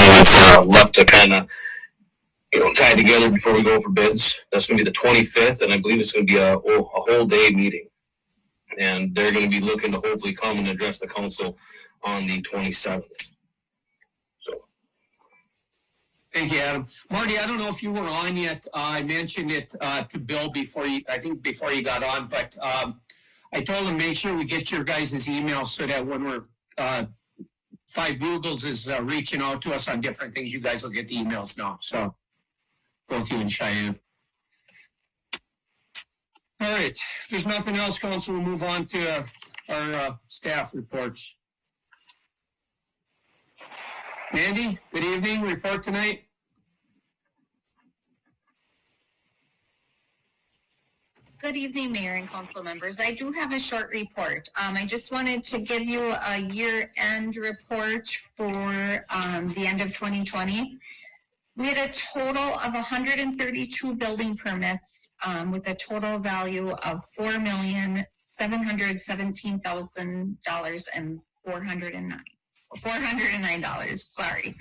have left to kind of tie together before we go for bids. That's going to be the 25th, and I believe it's going to be a whole day meeting. And they're going to be looking to hopefully come and address the council on the 27th. So. Thank you, Adam. Marty, I don't know if you were on yet. I mentioned it to Bill before you got on, but I told him make sure we get your guys' emails so that when we're Five Bugles is reaching out to us on different things, you guys will get the emails now. So both you and Cheyenne. All right. If there's nothing else, Council, we'll move on to our staff reports. Mandy, good evening. Report tonight. Good evening, Mayor and Council members. I do have a short report. I just wanted to give you a year-end report for the end of 2020. We had a total of 132 building permits with a total value of $4,717,000 and $409. Sorry.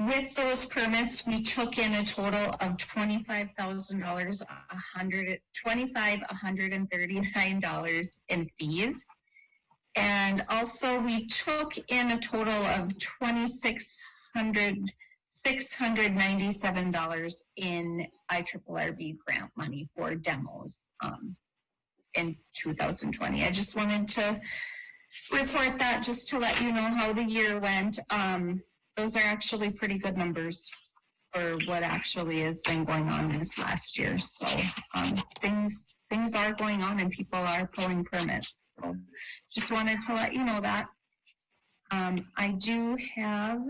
With those permits, we took in a total of $25,000, $139 in fees. And also we took in a total of $697 in IRRB grant money for demos in 2020. I just wanted to report that just to let you know how the year went. Those are actually pretty good numbers for what actually has been going on this last year. So things are going on and people are pulling permits. So just wanted to let you know that. I do have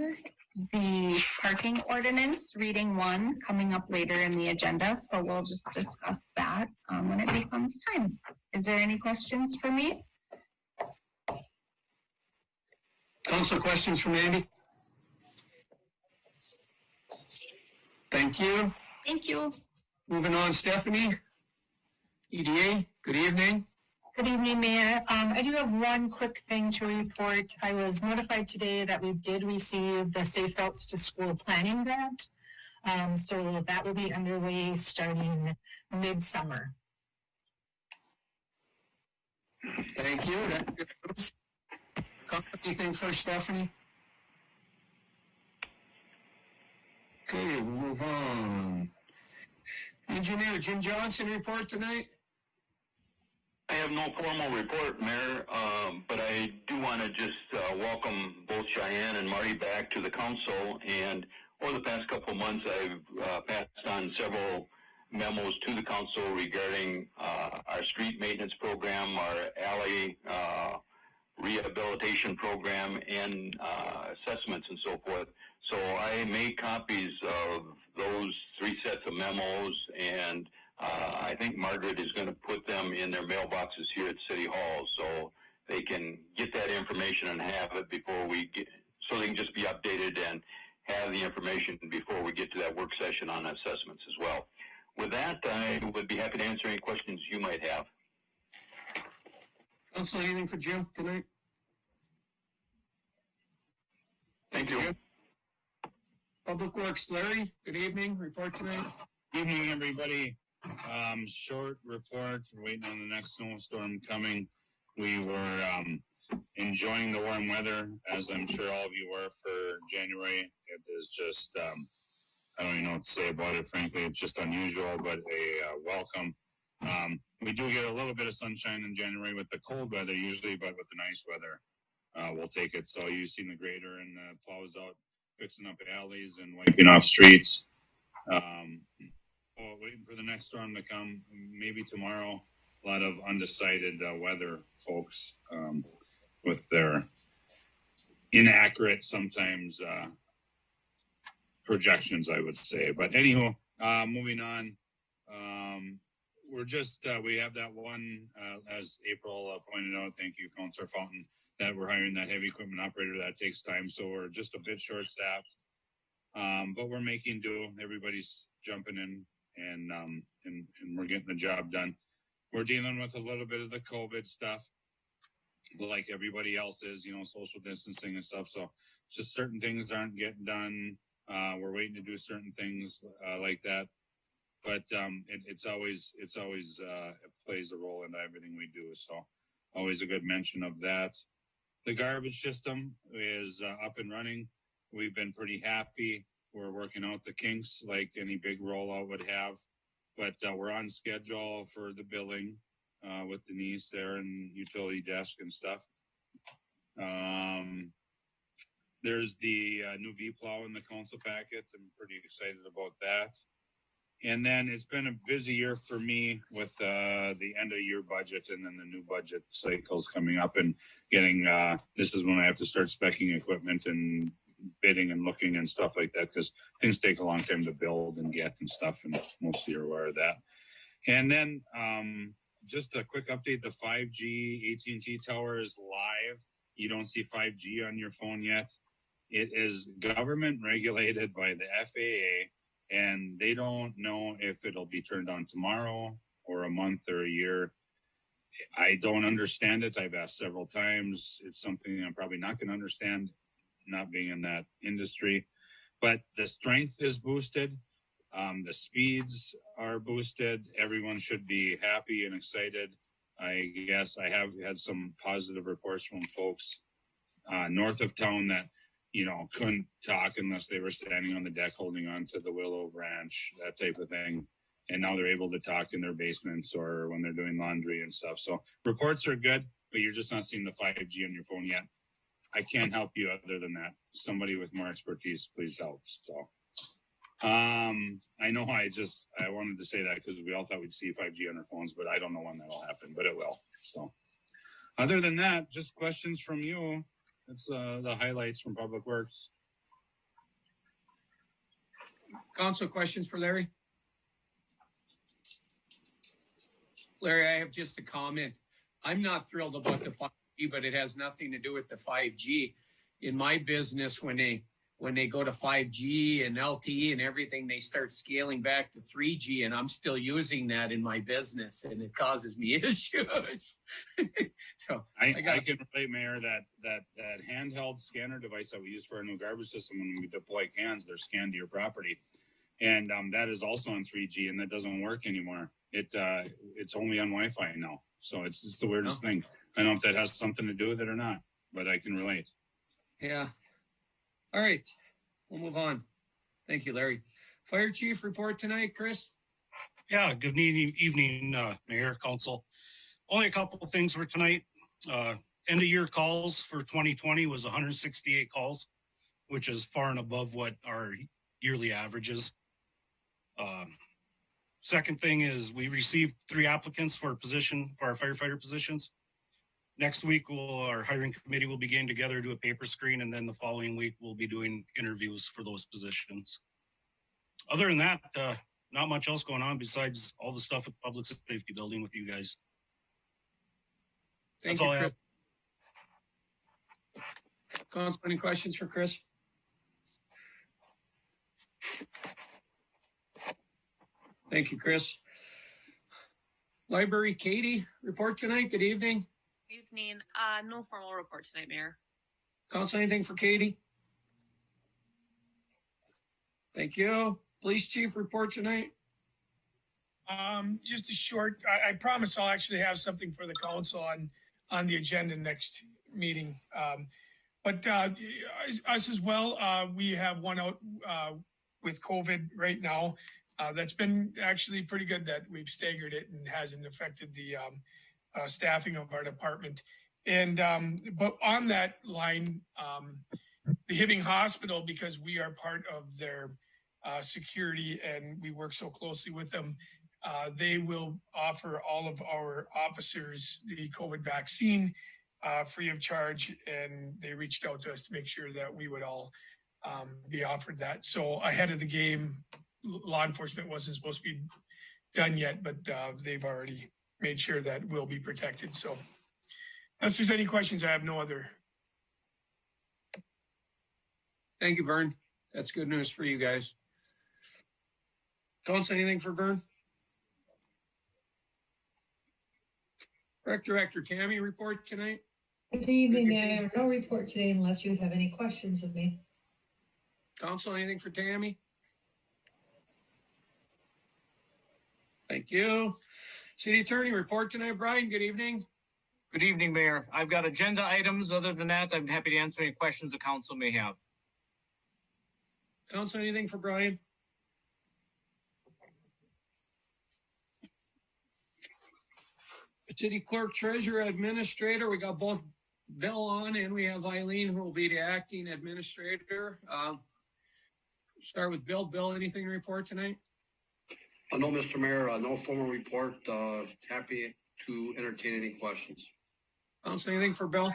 the parking ordinance reading 1 coming up later in the agenda. So we'll just discuss that when it becomes time. Is there any questions for me? Council, questions from Andy? Thank you. Thank you. Moving on, Stephanie. EDA, good evening. Good evening, Mayor. I do have one quick thing to report. I was notified today that we did receive the Safe Routes to School Planning Grant. So that will be underway starting midsummer. Thank you. Anything for Stephanie? Okay, we'll move on. Engineer Jim Johnson report tonight. I have no formal report, Mayor, but I do want to just welcome both Cheyenne and Marty back to the council. And over the past couple of months, I've passed on several memos to the council regarding our street maintenance program, our alley rehabilitation program, and assessments and so forth. So I made copies of those 3 sets of memos, and I think Margaret is going to put them in their mailboxes here at City Hall so they can get that information and have it before we get, so they can just be updated and have the information before we get to that work session on assessments as well. With that, I would be happy to answer any questions you might have. Council, anything for Jim tonight? Thank you. Public Works, Larry, good evening. Report tonight. Good evening, everybody. Short report. We're waiting on the next snowstorm coming. We were enjoying the warm weather, as I'm sure all of you were, for January. It is just, I don't even know what to say about it, frankly. It's just unusual, but a welcome. We do get a little bit of sunshine in January with the cold weather usually, but with the nice weather, we'll take it. So you've seen the grader and the plows out fixing up alleys and wiping off streets. Waiting for the next storm to come, maybe tomorrow. A lot of undecided weather, folks, with their inaccurate sometimes projections, I would say. But anywho, moving on. We're just, we have that one, as April pointed out, thank you, Councilor Fountain, that we're hiring that heavy equipment operator. That takes time, so we're just a bit short-staffed. But we're making do. Everybody's jumping in, and we're getting the job done. We're dealing with a little bit of the COVID stuff, like everybody else is, social distancing and stuff. So just certain things aren't getting done. We're waiting to do certain things like that. But it's always it plays a role in everything we do. So always a good mention of that. The garbage system is up and running. We've been pretty happy. We're working out the kinks like any big rollout would have, but we're on schedule for the billing with Denise there and utility desk and stuff. There's the new V-plow in the council packet. I'm pretty excited about that. And then it's been a busy year for me with the end of year budget and then the new budget cycles coming up and getting, this is when I have to start speccing equipment and bidding and looking and stuff like that because things take a long time to build and get and stuff, and most of you are aware of that. And then just a quick update, the 5G AT&T tower is live. You don't see 5G on your phone yet. It is government regulated by the FAA, and they don't know if it'll be turned on tomorrow or a month or a year. I don't understand it. I've asked several times. It's something I'm probably not going to understand, not being in that industry. But the strength is boosted. The speeds are boosted. Everyone should be happy and excited. I guess I have had some positive reports from folks north of town that, you know, couldn't talk unless they were standing on the deck holding on to the willow branch, that type of thing. And now they're able to talk in their basements or when they're doing laundry and stuff. So reports are good, but you're just not seeing the 5G on your phone yet. I can't help you other than that. Somebody with more expertise, please help. So I know I wanted to say that because we all thought we'd see 5G on our phones, but I don't know when that'll happen, but it will. So other than that, just questions from you. That's the highlights from Public Works. Council, questions for Larry? Larry, I have just a comment. I'm not thrilled about the 5G, but it has nothing to do with the 5G. In my business, when they go to 5G and LTE and everything, they start scaling back to 3G, and I'm still using that in my business, and it causes me issues. So I can relate, Mayor, that handheld scanner device that we use for our new garbage system when we deploy cans, they're scanned to your property, and that is also on 3G, and that doesn't work anymore. It's only on Wi-Fi now, so it's the weirdest thing. I don't know if that has something to do with it or not, but I can relate. Yeah. All right, we'll move on. Thank you, Larry. Fire Chief report tonight, Chris? Yeah, good evening, Mayor, Council. Only a couple of things for tonight. End of year calls for 2020 was 168 calls, which is far and above what our yearly average is. Second thing is we received 3 applicants for our firefighter positions. Next week, our hiring committee will be getting together, do a paper screen, and then the following week, we'll be doing interviews for those positions. Other than that, not much else going on besides all the stuff with the public safety building with you guys. Thank you, Chris. Council, any questions for Chris? Thank you, Chris. Library, Katie, report tonight. Good evening. Evening. No formal report tonight, Mayor. Council, anything for Katie? Thank you. Police Chief report tonight. Just a short, I promise I'll actually have something for the council on the agenda next meeting. But us as well, we have one out with COVID right now. That's been actually pretty good that we've staggered it and hasn't affected the staffing of our department. And but on that line, the Hibbing Hospital, because we are part of their security and we work so closely with them, they will offer all of our officers the COVID vaccine free of charge. And they reached out to us to make sure that we would all be offered that. So ahead of the game, law enforcement wasn't supposed to be done yet, but they've already made sure that we'll be protected. So unless there's any questions, I have no other. Thank you, Vern. That's good news for you guys. Council, anything for Vern? Rec Director Tammy report tonight. Good evening, Mayor. No report today unless you have any questions of me. Council, anything for Tammy? Thank you. City Attorney report tonight, Brian. Good evening. Good evening, Mayor. I've got agenda items. Other than that, I'm happy to answer any questions the council may have. Council, anything for Brian? City Clerk, Treasurer, Administrator. We got both Bill on, and we have Eileen, who will be the acting administrator. Start with Bill. Bill, anything to report tonight? No, Mr. Mayor, no formal report. Happy to entertain any questions. Council, anything for Bill?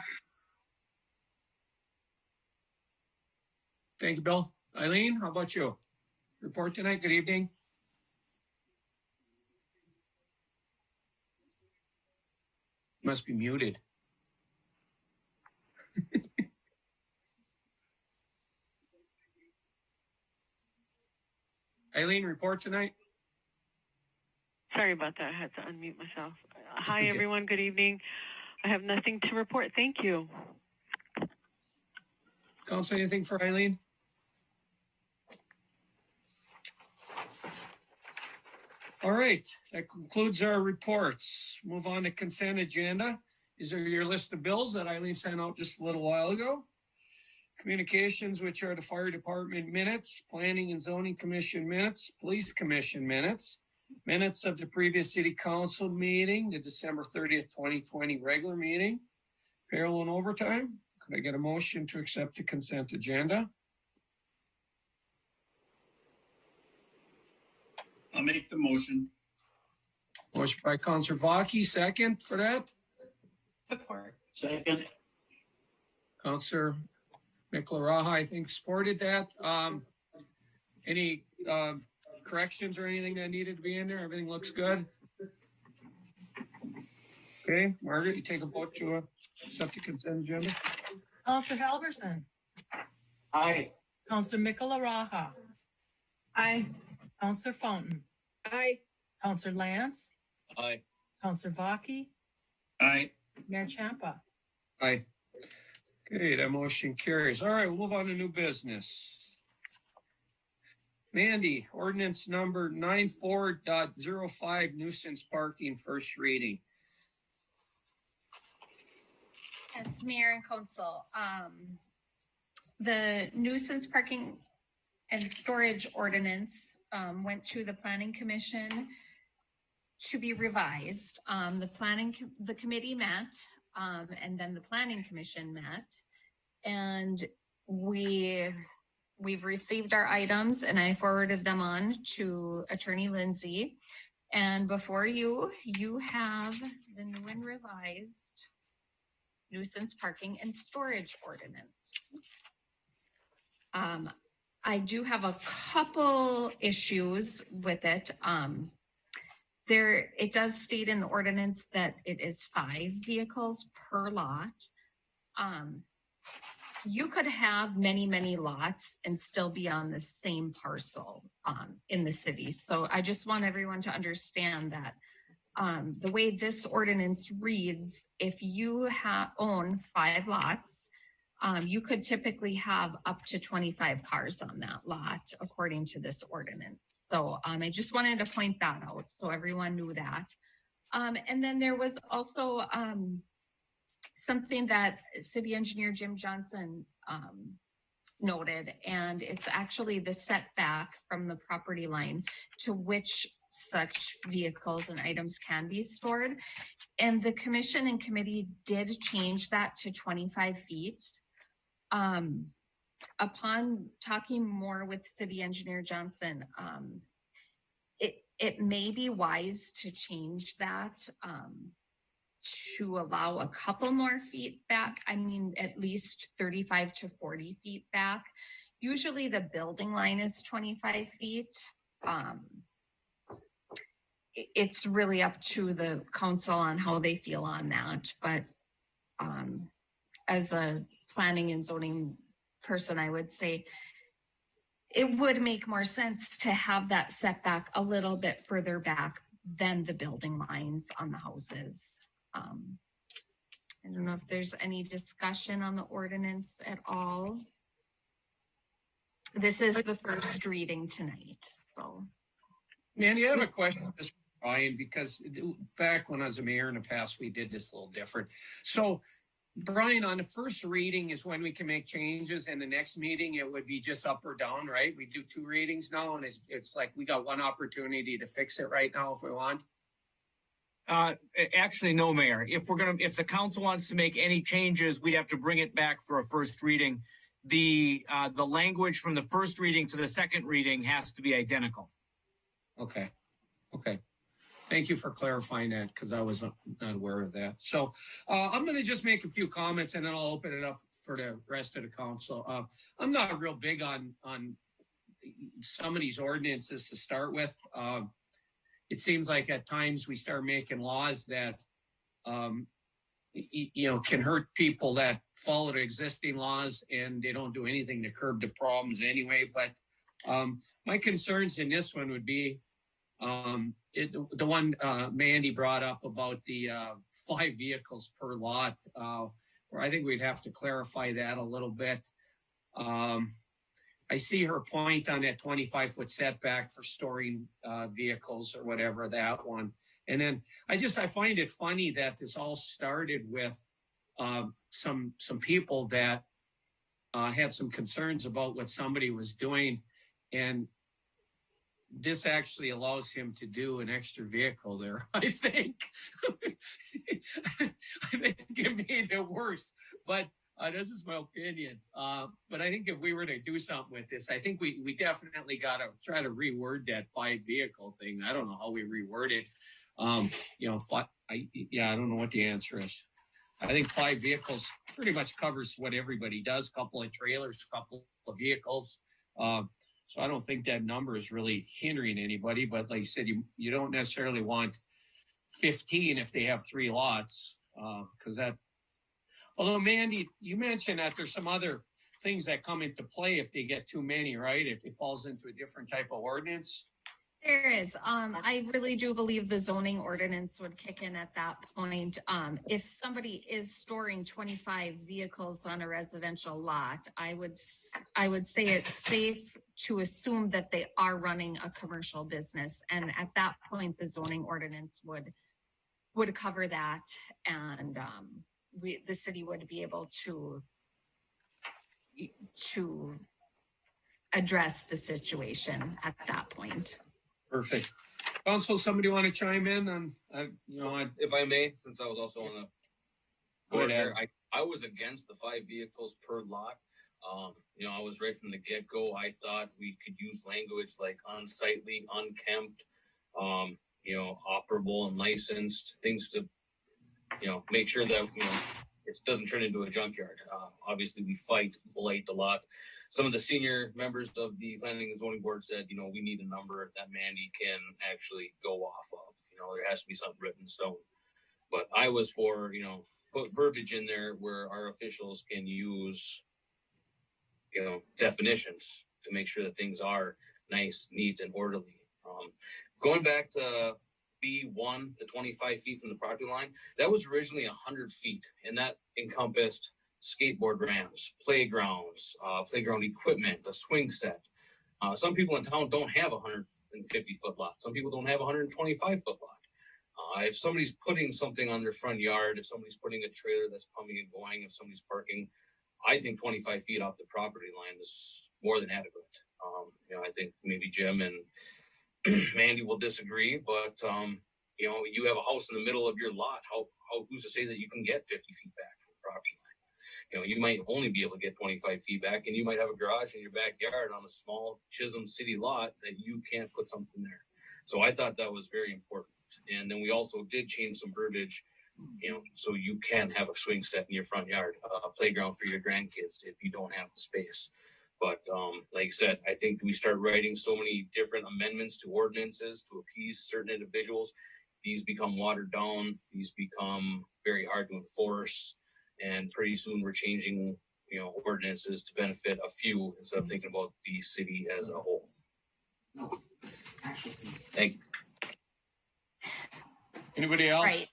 Thank you, Bill. Eileen, how about you? Report tonight. Good evening. Must be muted. Eileen, report tonight. Sorry about that. I had to unmute myself. Hi, Okay. everyone. Good evening. I have nothing to report. Thank you. Council, anything for Eileen? All right, that concludes our reports. Move on to consent agenda. These are your list of bills that Eileen sent out just a little while ago. Communications, which are the fire department minutes, planning and zoning commission minutes, police commission minutes, minutes of the previous city council meeting, the December 30th, 2020 regular meeting, payroll and overtime. Could I get a motion to accept the consent agenda? I'll make the motion. Motion by Councilor Vaki, second for that. Support. Second. Councilor Miklaraha, I think, supported that. Any corrections or anything that needed to be in there? Everything looks good. Okay, Margaret, you take a vote to accept the consent agenda. Councillor Halverson. Aye. Councillor Miklaraha. Aye. Councillor Fountain. Aye. Councillor Lance. Aye. Councillor Vaki. Aye. Mayor Champa. Aye. Okay, that motion carries. All right, we'll move on to new business. Mandy, ordinance number 94.05, nuisance parking, first reading. Yes, Mayor and Council. The nuisance parking and storage ordinance went to the Planning Commission to be revised. The committee met, and then the Planning Commission met, and we've received our items, and I forwarded them on to Attorney Lindsay. And before you have the new and revised nuisance parking and storage ordinance. I do have a couple issues with it. It does state in the ordinance that it is 5 vehicles per lot. You could have many lots and still be on the same parcel in the city. So I just want everyone to understand that the way this ordinance reads, if you own 5 lots, you could typically have up to 25 cars on that lot, according to this ordinance. So I just wanted to point that out so everyone knew that. And then there was also something that City Engineer Jim Johnson noted, and it's actually the setback from the property line to which such vehicles and items can be stored. And the commission and committee did change that to 25 feet. Upon talking more with City Engineer Johnson, it may be wise to change that to allow a couple more feet back. I mean, at least 35 to 40 feet back. Usually the building line is 25 feet. It's really up to the council on how they feel on that. But as a planning and zoning person, I would say it would make more sense to have that setback a little bit further back than the building lines on the houses. I don't know if there's any discussion on the ordinance at all. This is the first reading tonight, so. Mandy, I have a question just for Brian, because back when I was a mayor in the past, we did this a little different. So, Brian, on the first reading is when we can make changes, and the next meeting it would be just up or down, right? We do 2 readings now, and it's like we got one opportunity to fix it right now if we want. Actually, no, Mayor. If the council wants to make any changes, we'd have to bring it back for a first reading. The language from the first reading to the second reading has to be identical. Okay. Thank you for clarifying that, because I was not aware of that. So I'm going to just make a few comments, and then I'll open it up for the rest of the council. I'm not real big on some of these ordinances to start with. It seems like at times we start making laws that can hurt people that follow the existing laws, and they don't do anything to curb the problems anyway. But my concerns in this one would be the one Mandy brought up about the 5 vehicles per lot, where I think we'd have to clarify that a little bit. I see her point on that 25-foot setback for storing vehicles or whatever, that one. And then I find it funny that this all started with some people that had some concerns about what somebody was doing, and this actually allows him to do an extra vehicle there. I think it made it worse, but this is my opinion. But I think if we were to do something with this, I think we definitely got to try to reword that 5 vehicle thing. I don't know how we reword it. I don't know what the answer is. I think 5 vehicles pretty much covers what everybody does. A couple of trailers, a couple of vehicles. So I don't think that number is really hindering anybody. But like you said, you don't necessarily want 15 if they have 3 lots, because that. Although, Mandy, you mentioned that there's some other things that come into play if they get too many, right? If it falls into a different type of ordinance. There is. I really do believe the zoning ordinance would kick in at that point. If somebody is storing 25 vehicles on a residential lot, I would say it's safe to assume that they are running a commercial business, and at that point, the zoning ordinance would cover that, and the city would be able to address the situation at that point. Perfect. Council, somebody want to chime in on, if I may, since I was also on the Go ahead. I was against the 5 vehicles per lot. I was right from the get-go. I thought we could use language like unsightly, unkempt, operable and licensed, things to, make sure that, it doesn't turn into a junkyard. Obviously, we fight blight a lot. Some of the senior members of the planning and zoning board said, we need a number that Mandy can actually go off of. There has to be something written in stone. But I was for, put verbiage in there where our officials can use, definitions to make sure that things are nice, neat, and orderly. Going back to B1, the 25 feet from the property line, that was originally 100 feet, and that encompassed skateboard ramps, playgrounds, playground equipment, a swing set. Some people in town don't have a 150-foot lot. Some people don't have a 125-foot lot. If somebody's putting something on their front yard, if somebody's putting a trailer that's coming and going, if somebody's parking, I think 25 feet off the property line is more than adequate. I think maybe Jim and Mandy will disagree, but you have a house in the middle of your lot. How who's to say that you can get 50 feet back from the property line? You might only be able to get 25 feet back, and you might have a garage in your backyard on a small Chisholm city lot that you can't put something there. So I thought that was very important. And then we also did change some verbiage, so you can have a swing set in your front yard, a playground for your grandkids if you don't have the space. But like I said, I think we start writing so many different amendments to ordinances to appease certain individuals. These become watered down. These become very hard to enforce. And pretty soon we're changing, ordinances to benefit a few instead of thinking about the city as a whole. Thank you. Anybody else? Right,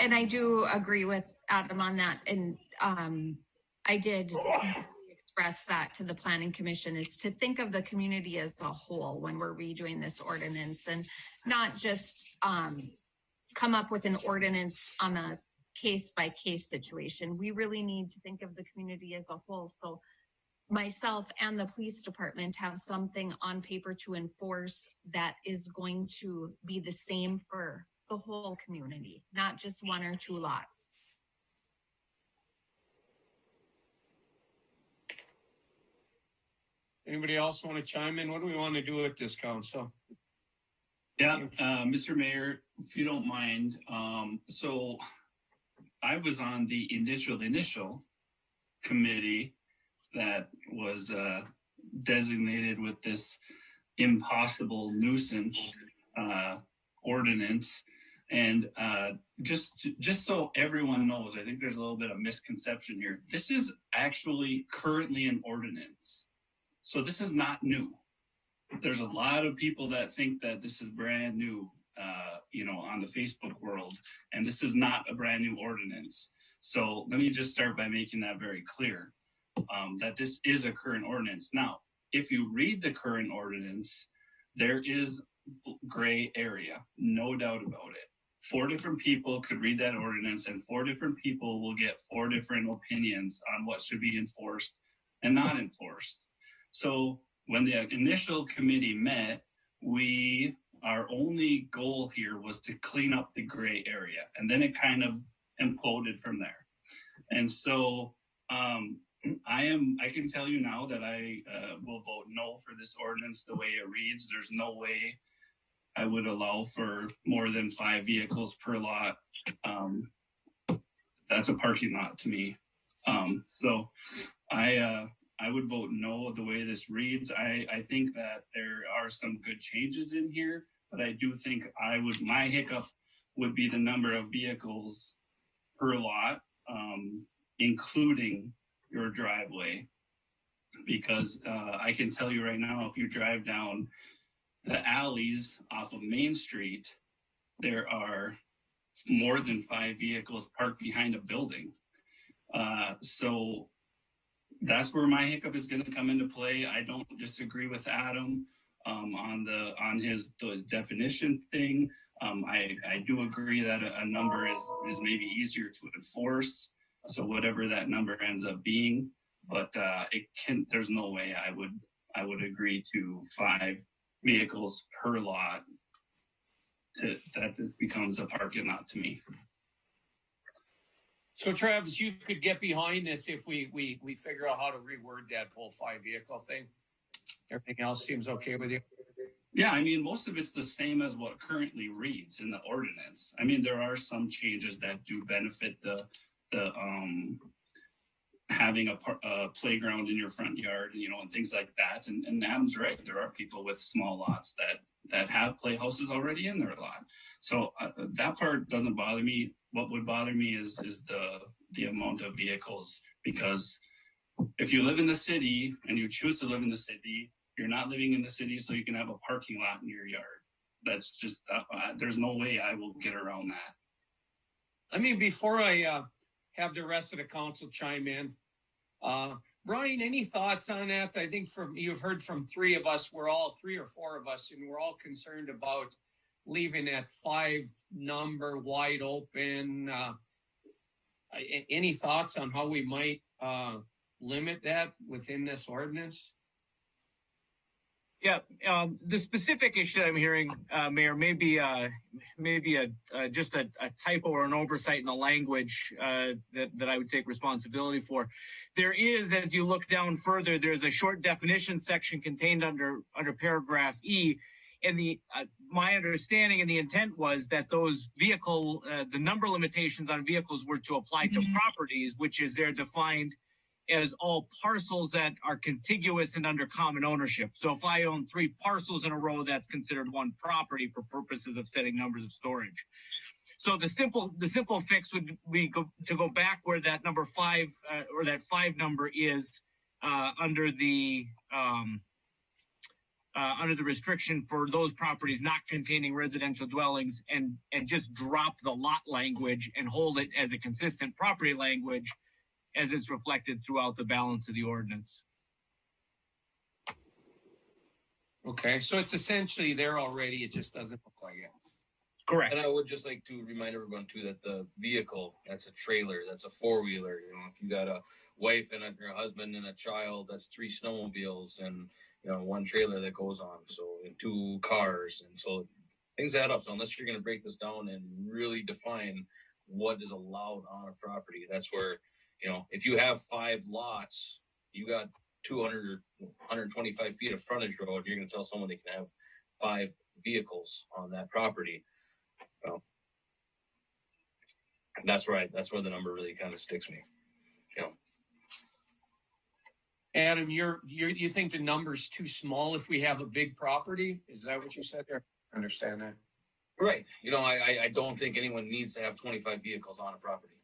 and I do agree with Adam on that, and I did express that to the planning commission, is to think of the community as a whole when we're redoing this ordinance, and not just come up with an ordinance on a case by case situation. We really need to think of the community as a whole. So myself and the police department have something on paper to enforce that is going to be the same for the whole community, not just one or two lots. Anybody else want to chime in? What do we want to do with this, council? Yeah, Mr. Mayor, if you don't mind, so I was on the initial committee that was designated with this impossible nuisance ordinance. And just so everyone knows, I think there's a little bit of misconception here. This is actually currently an ordinance. So this is not new. There's a lot of people that think that this is brand new, on the Facebook world, and this is not a brand new ordinance. So let me just start by making that very clear, that this is a current ordinance. Now, if you read the current ordinance, there is gray area, no doubt about it. 4 different people could read that ordinance, and 4 different people will get 4 different opinions on what should be enforced and not enforced. So when the initial committee met, our only goal here was to clean up the gray area, and then it kind of imploded from there. And so I can tell you now that I will vote no for this ordinance the way it reads. There's no way I would allow for more than 5 vehicles per lot. That's a parking lot to me. So I would vote no the way this reads. I think that there are some good changes in here, but I do think my hiccup would be the number of vehicles per lot, including your driveway. Because I can tell you right now, if you drive down the alleys off of Main Street, there are more than 5 vehicles parked behind a building. So that's where my hiccup is going to come into play. I don't disagree with Adam on the definition thing. I do agree that a number is maybe easier to enforce. So whatever that number ends up being, but there's no way I would agree to 5 vehicles per lot that this becomes a parking lot to me. So Travis, you could get behind this if we figure out how to reword that whole 5 vehicle thing. Everything else seems okay with you? Yeah, I mean, most of it's the same as what currently reads in the ordinance. I mean, there are some changes that do benefit the having a playground in your front yard, and things like that. And Adam's right. There are people with small lots that have playhouses already in their lot. So that part doesn't bother me. What would bother me is the amount of vehicles, because if you live in the city and you choose to live in the city, you're not living in the city, so you can have a parking lot in your yard. That's just, there's no way I will get around that. I mean, before I have the rest of the council chime in, Brian, any thoughts on that? I think you've heard from 3 of us, 3 or 4 of us, and we're all concerned about leaving that 5 number wide open. Any thoughts on how we might limit that within this ordinance? Yeah, the specific issue I'm hearing, Mayor, maybe just a typo or an oversight in the language that I would take responsibility for. There is, as you look down further, there's a short definition section contained under paragraph E, and my understanding and the intent was that those the number limitations on vehicles were to apply to properties, which is they're defined as all parcels that are contiguous and under common ownership. So if I own 3 parcels in a row, that's considered one property for purposes of setting numbers of storage. So the simple fix would be to go back where that number 5 or that 5 number is under the under the restriction for those properties not containing residential dwellings and just drop the lot language and hold it as a consistent property language as it's reflected throughout the balance of the ordinance. Okay, so it's essentially there already, it just doesn't look like it. Correct. And I would just like to remind everyone too that the vehicle, that's a trailer, that's a four-wheeler. You know, if you got a wife and a husband and a child, that's 3 snowmobiles and, you know, 1 trailer that goes on. So, and 2 cars. And so things add up. So unless you're going to break this down and really define what is allowed on a property, that's where, you know, if you have 5 lots, you got 200 or 125 feet of frontage road, you're going to tell someone they can have 5 vehicles on that property. Well, that's right. That's where the number really kind of sticks me. You know. Adam, you think the number's too small if we have a big property? Is that what you said there? I understand that. Right. You know, I don't think anyone needs to have 25 vehicles on a property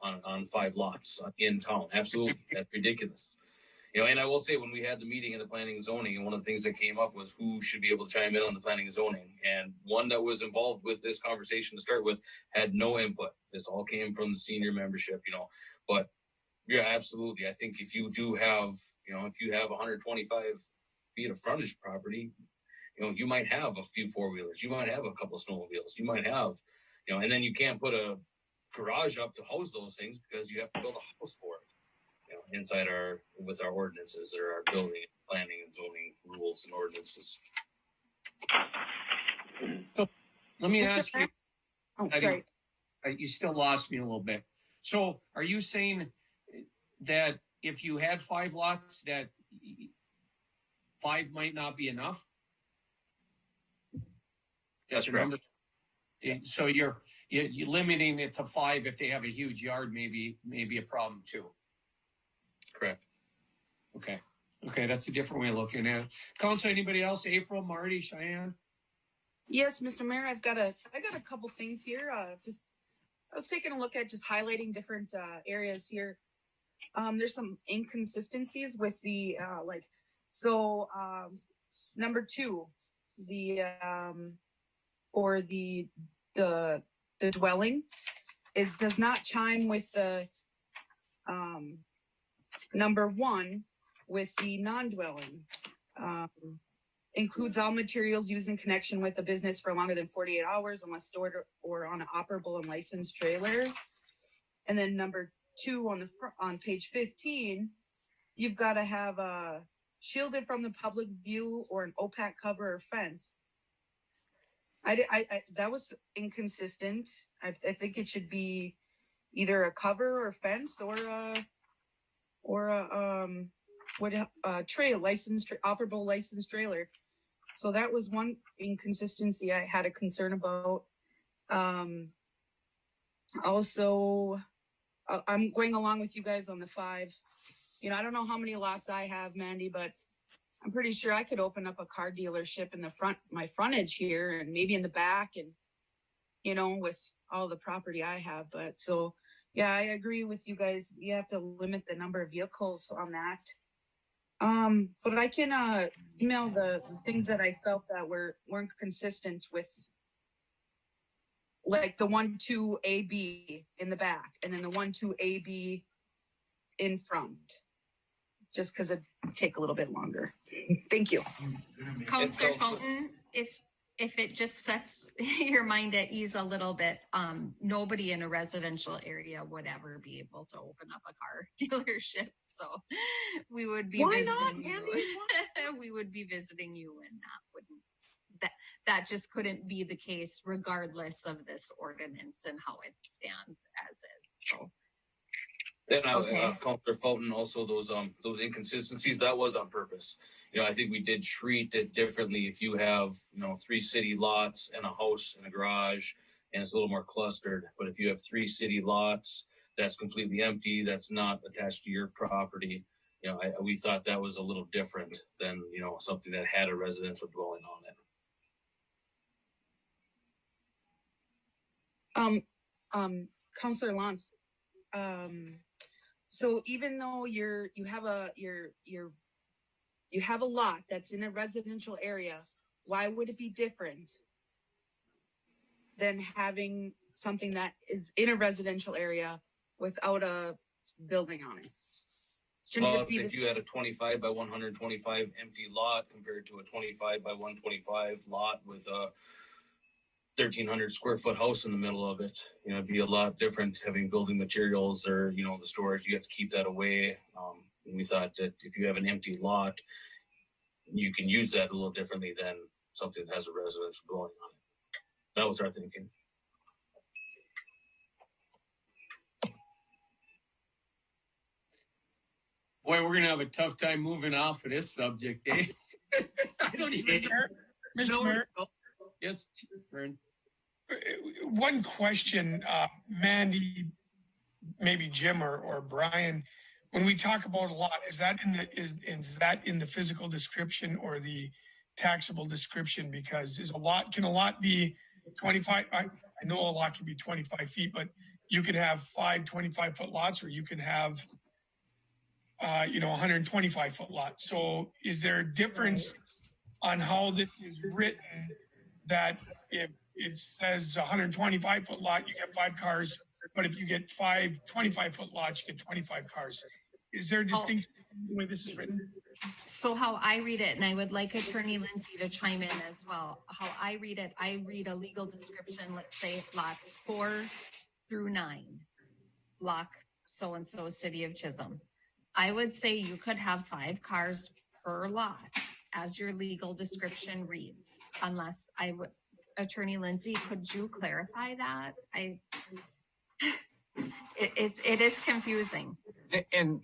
on 5 lots in town. Absolutely. That's ridiculous. You know, and I will say when we had the meeting in the planning and zoning, and one of the things that came up was who should be able to chime in on the planning and zoning. And one that was involved with this conversation to start with had no input. This all came from the senior membership, you know. But yeah, absolutely. I think if you do have, you know, if you have 125 feet of frontage property, you know, you might have a few 4-wheelers. You might have a couple of snowmobiles. You might have, you know, and then you can't put a garage up to house those things because you have to build a house for it. You know, inside with our ordinances or our building, planning, and zoning rules and ordinances. So let me ask you. Oh, sorry. You still lost me a little bit. So are you saying that if you had 5 lots, that 5 might not be enough? That's right. So you're limiting it to 5 if they have a huge yard, maybe a problem too. Correct. Okay, that's a different way of looking at it. Council, anybody else? April, Marty, Cheyenne? Yes, Mr. Mayor, I got a couple things here. I was taking a look at just highlighting different areas here. There's some inconsistencies with the number 2, the or the dwelling, it does not chime with the number 1 with the non-dwelling. Includes all materials used in connection with a business for longer than 48 hours unless stored or on an operable and licensed trailer. And then number 2 on page 15, you've got to have shielded from the public view or an opaque cover or fence. I that was inconsistent. I think it should be either a cover or fence or a trail licensed operable licensed trailer. So that was one inconsistency I had a concern about. Also, I'm going along with you guys on the 5. You know, I don't know how many lots I have, Mandy, but I'm pretty sure I could open up a car dealership in the front, my frontage here, and maybe in the back, and, you know, with all the property I have. But so, yeah, I agree with you guys. You have to limit the number of vehicles on that. But I can email the things that I felt that weren't consistent with, like the 1-2 AB in the back, and then the 1-2 AB in front, just because it take a little bit longer. Thank you. Councillor Fountain, if it just sets your mind at ease a little bit, nobody in a residential area would ever be able to open up a car dealership. So we would be visiting you. We would be visiting you, and that just couldn't be the case regardless of this ordinance and how it stands as is. So. Then Councillor Fulton, also those inconsistencies, that was on purpose. You know, I think we did treat it differently. If you have, you know, 3 city lots and a house and a garage, and it's a little more clustered. But if you have 3 city lots that's completely empty, that's not attached to your property, you know, we thought that was a little different than, you know, something that had a residential dwelling on it. Councillor Lance, so even though you have your You have a lot that's in a residential area. Why would it be different than having something that is in a residential area without a building on it? Shouldn't Well, it be if you had a 25 by 125 empty lot compared to a 25 by 125 lot with a 1,300 square foot house in the middle of it, it'd be a lot different having building materials or, the storage, you have to keep that away. And we thought that if you have an empty lot, you can use that a little differently than something that has a residential dwelling on it. That was our thinking. Boy, we're gonna have a tough time moving off of this subject, eh? I don't even know. Mr. Mayor. Yes, Vern. One question, Mandy, maybe Jim or Brian, when we talk about a lot, is that in the physical description or the taxable description? Because can a lot be 25? I know a lot can be 25 feet, but you could have 5 25-foot lots, or you can have 125 foot lot. So is there a difference on how this is written, that if it says 125 foot lot, you get 5 cars, but if you get 5 25-foot lots, you get 25 cars? Is there a distinction in the way this is written? So how I read it, and I would like Attorney Lindsay to chime in as well. How I read it, I read a legal description, let's say lots 4 through 9, block so-and-so, City of Chisholm. I would say you could have 5 cars per lot as your legal description reads, unless Attorney Lindsay, could you clarify that? It is confusing. And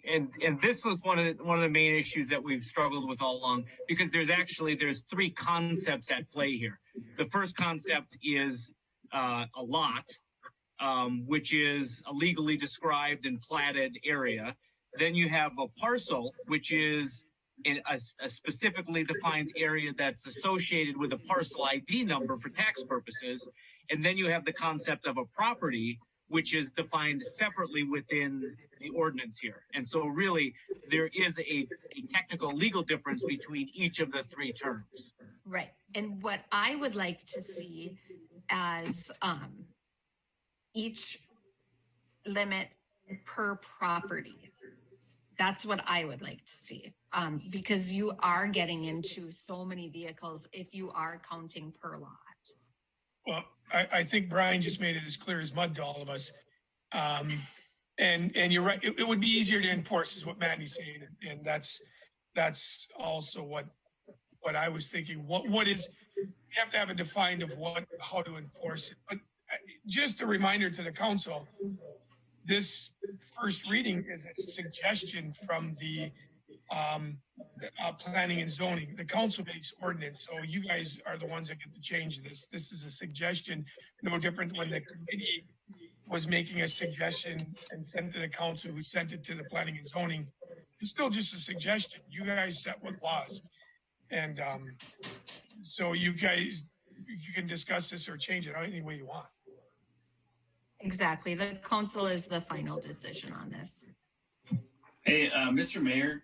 this was one of the main issues that we've struggled with all along, because there's 3 concepts at play here. The first concept is a lot, which is a legally described and platted area. Then you have a parcel, which is in a specifically defined area that's associated with a parcel ID number for tax purposes. And then you have the concept of a property, which is defined separately within the ordinance here. And so really, there is a technical legal difference between each of the 3 terms. Right. And what I would like to see as each limit per property. That's what I would like to see, because you are getting into so many vehicles if you are counting per lot. Well, I think Brian just made it as clear as mud to all of us. And you're right. It would be easier to enforce, is what Mandy's saying, and that's also what I was thinking. What is, you have to have a defined of how to enforce it. But just a reminder to the council, this first reading is a suggestion from the planning and zoning. The council makes ordinance, so you guys are the ones that get to change this. This is a suggestion, no different when the committee was making a suggestion and sent it to the council, who sent it to the planning and zoning. It's still just a suggestion. You guys set what laws. And so you can discuss this or change it any way you want. Exactly. The council is the final decision on this. Hey, Mr. Mayor.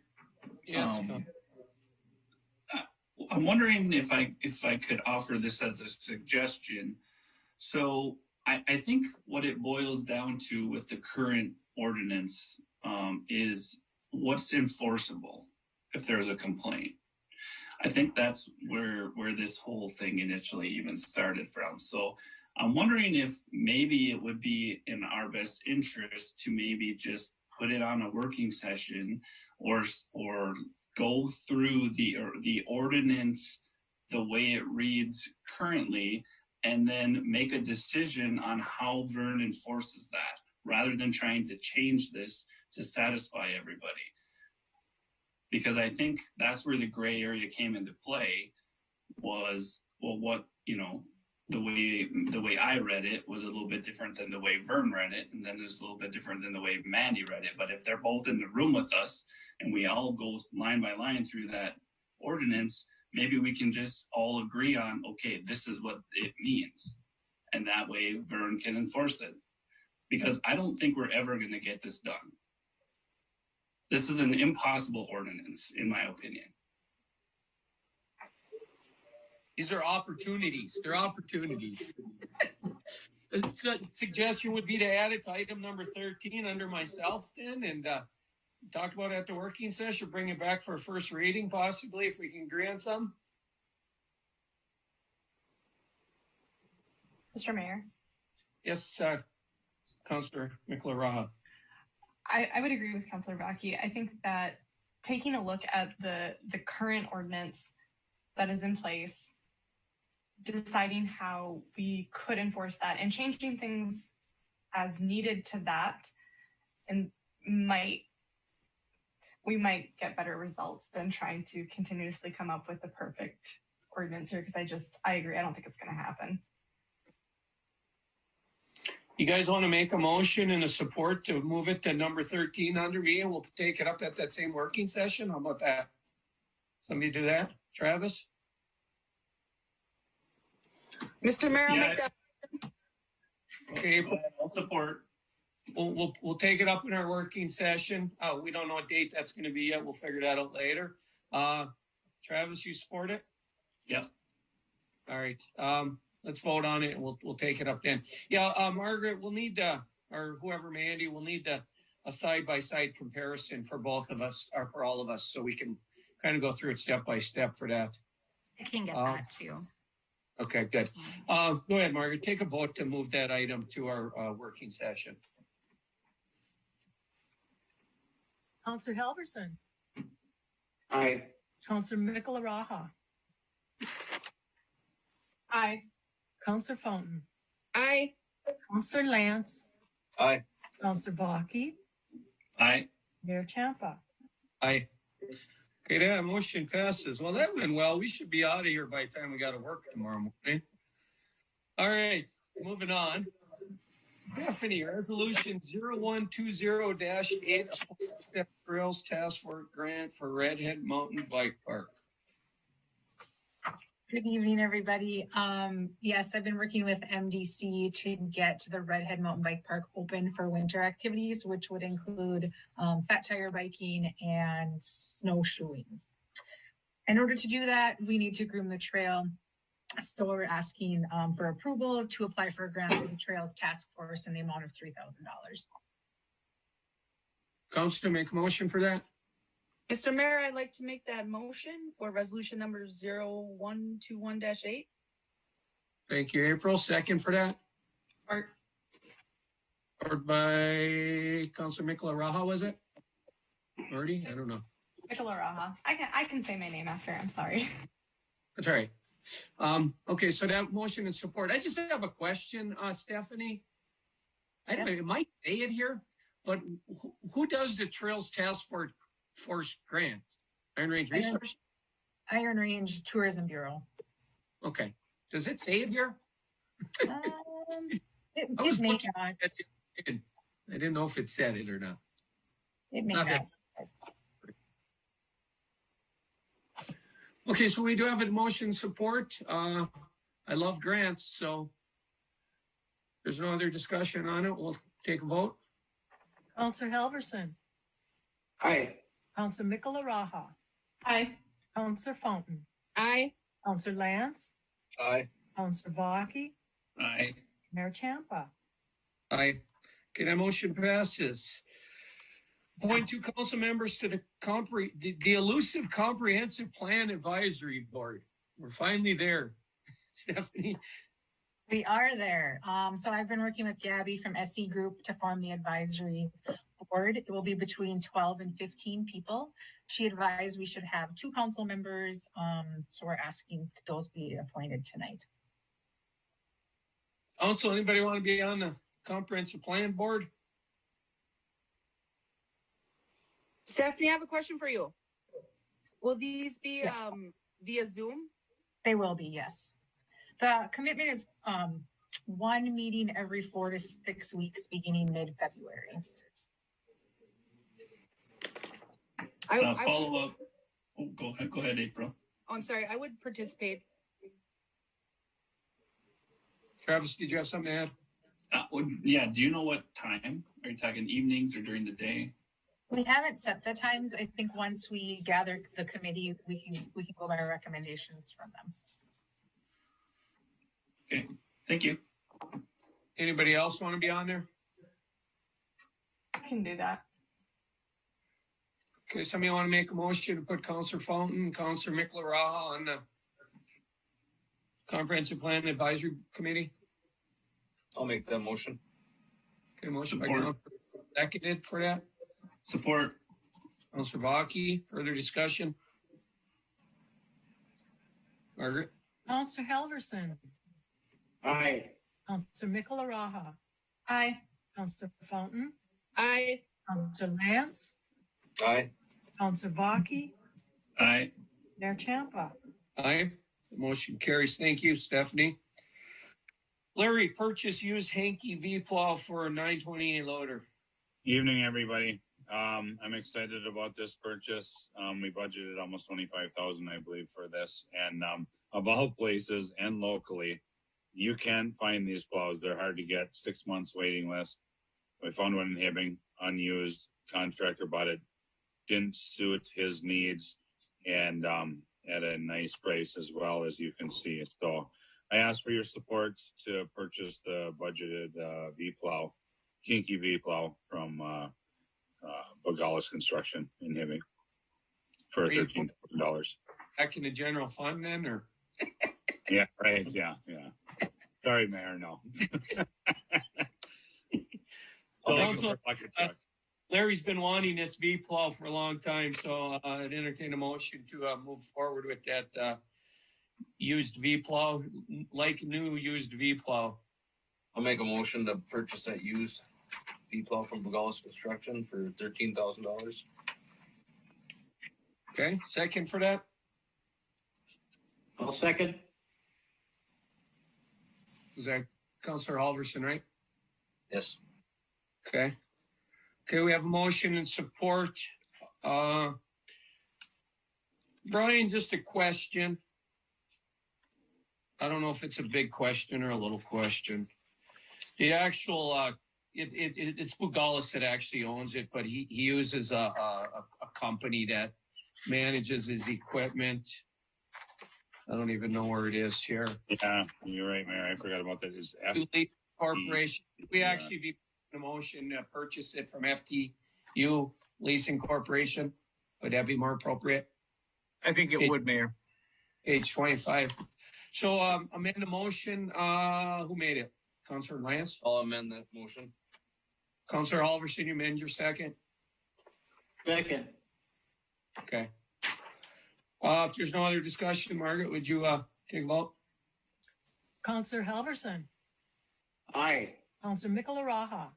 Yes. I'm wondering if I could offer this as a suggestion. So I think what it boils down to with the current ordinance is what's enforceable if there's a complaint. I think that's where this whole thing initially even started from. So I'm wondering if maybe it would be in our best interest to maybe just put it on a working session or go through the ordinance the way it reads currently, and then make a decision on how Vern enforces that, rather than trying to change this to satisfy everybody. Because I think that's where the gray area came into play was, well, what, the way I read it was a little bit different than the way Vern read it, and then it's a little bit different than the way Mandy read it. But if they're both in the room with us and we all go line by line through that ordinance, maybe we can just all agree on, okay, this is what it means. And that way Vern can enforce it. Because I don't think we're ever going to get this done. This is an impossible ordinance, in my opinion. These are opportunities. They're opportunities. A suggestion would be to add it to item number 13 under myself then, and talk about it at the working session, bring it back for a first reading possibly if we can agree on some. Mr. Mayor. Yes, Councillor Mikla-Raha. I would agree with Councillor Vaki. I think that taking a look at the current ordinance that is in place, deciding how we could enforce that and changing things as needed to that, and we might get better results than trying to continuously come up with the perfect ordinance here, because I agree. I don't think it's going to happen. You guys want to make a motion and a support to move it to number 13 under me, and we'll take it up at that same working session? How about that? Somebody do that? Travis? Mr. Mayor, I'll make that. Okay, I'll support. We'll take it up in our working session. We don't know what date that's going to be yet. We'll figure that out later. Travis, you support it? Yep. All right. Let's vote on it and we'll take it up then. Yeah, Margaret, we'll need or whoever, Mandy, we'll need a side-by-side comparison for both of us, or for all of us, so we can kind of go through it step by step for that. I can get that too. Okay, good. Go ahead, Margaret. Take a vote to move that item to our working session. Councillor Halverson. Aye. Councillor Mikla-Raha. Aye. Councillor Fountain. Aye. Councillor Lance. Aye. Councillor Vaki. Aye. Mayor Champa. Aye. Okay, that motion passes. Well, that went well. We should be out of here by the time we got to work tomorrow morning. All right, moving on. Stephanie, resolution 0120-8 Trails Task Force Grant for Redhead Mountain Bike Park. Good evening, everybody. Yes, I've been working with MDC to get the Redhead Mountain Bike Park open for winter activities, which would include fat tire biking and snowshoeing. In order to do that, we need to groom the trail. So we're asking for approval to apply for a grant for the Trails Task Force in the amount of $3,000. Councilor, make a motion for that. Mr. Mayor, I'd like to make that motion for resolution number 0121-8. Thank you, April. Second for that. Art. Or by Councilor Mikla-Raha, was it? Marty? I don't know. Mikla-Raha. I can say my name after. I'm sorry. That's all right. Okay, so that motion is support. I just have a question, Stephanie. I don't know, it might say it here, but who does the Trails Task Force grant? Iron Range Resource? Iron Range Tourism Bureau. Okay. Does it say it here? It I was may looking not. at it. I didn't know if it said it or not. It may Okay. not. Okay, so we do have a motion support. I love grants, so there's no other discussion on it. We'll take a vote. Councillor Halverson. Aye. Councillor Mikla-Raha. Aye. Councillor Fountain. Aye. Councillor Lance. Aye. Councillor Vaki. Aye. Mayor Champa. Aye. Okay, that motion passes. Appoint two council members to the elusive Comprehensive Plan Advisory Board. We're finally there. Stephanie. We are there. So I've been working with Gabby from SE Group to form the advisory board. It will be between 12 and 15 people. She advised we should have 2 council members. So we're asking those be appointed tonight. Council, anybody want to be on the Comprehensive Plan Board? Stephanie, I have a question for you. Will these be via Zoom? They will be, yes. The commitment is 1 meeting every 4 to 6 weeks, beginning mid-February. Follow up. Oh, go ahead, April. Oh, I'm sorry. I would participate. Travis, did you have something to add? Yeah. Do you know what time? Are you talking evenings or during the day? We haven't set the times. I think once we gather the committee, we can go by recommendations from them. Okay, thank you. Anybody else want to be on there? I can do that. Okay, somebody want to make a motion to put Councillor Fountain and Councillor Mickleraha on the Comprehensive Plan Advisory Committee? I'll make that motion. Okay, motion by Support. Councillor, seconded for that. Support. Councillor Vaki, further discussion? Margaret? Counselor Helverson, Aye. Counselor Mickleraha, Aye. Counselor Fountain, Aye. Counselor Lance, Aye. Counselor Baki, Aye. Mayor Champa. Aye. The motion carries. Thank you, Stephanie. Larry, purchase used Hankey V-plow for a 928 loader. Evening, everybody. I'm excited about this purchase. We budgeted almost 25,000, I believe, for this. And of all places and locally, you can find these plows. They're hard to get. 6 months waiting list. We found one in Hibbing, unused. Contractor bought it. Didn't suit his needs, and at a nice price as well, as you can see. So I ask for your support to purchase the budgeted V-plow, Kinky V-plow from Bogalis Construction in Hibbing for $13,000. Back in the general fund then, or? Yeah, right. Yeah. Sorry, Mayor. No. Also, Larry's been wanting this V-plow for a long time, so I'd entertain a motion to move forward with that used V-plow, like new used V-plow. I'll make a motion to purchase that used V-plow from Bogalis Construction for $13,000. Okay, second for that? I'll second. Is that Councillor Halverson, right? Yes. Okay. Okay, we have a motion and support. Brian, just a question. I don't know if it's a big question or a little question. The actual, it's Bogalis that actually owns it, but he uses a company that manages his equipment. I don't even know where it is here. Yeah, you're right, Mayor. I forgot about that. Is FT Corporation. We actually be a motion to purchase it from FTU Leasing Corporation. Would that be more appropriate? I think it would, Mayor. Page 25. So amend the motion. Who made it? Councillor Lance? I'll amend that motion. Councillor Halverson, you amend your second? Second. Okay. If there's no other discussion, Margaret, would you take a vote? Counselor Helverson, Aye. Counselor Mickleraha,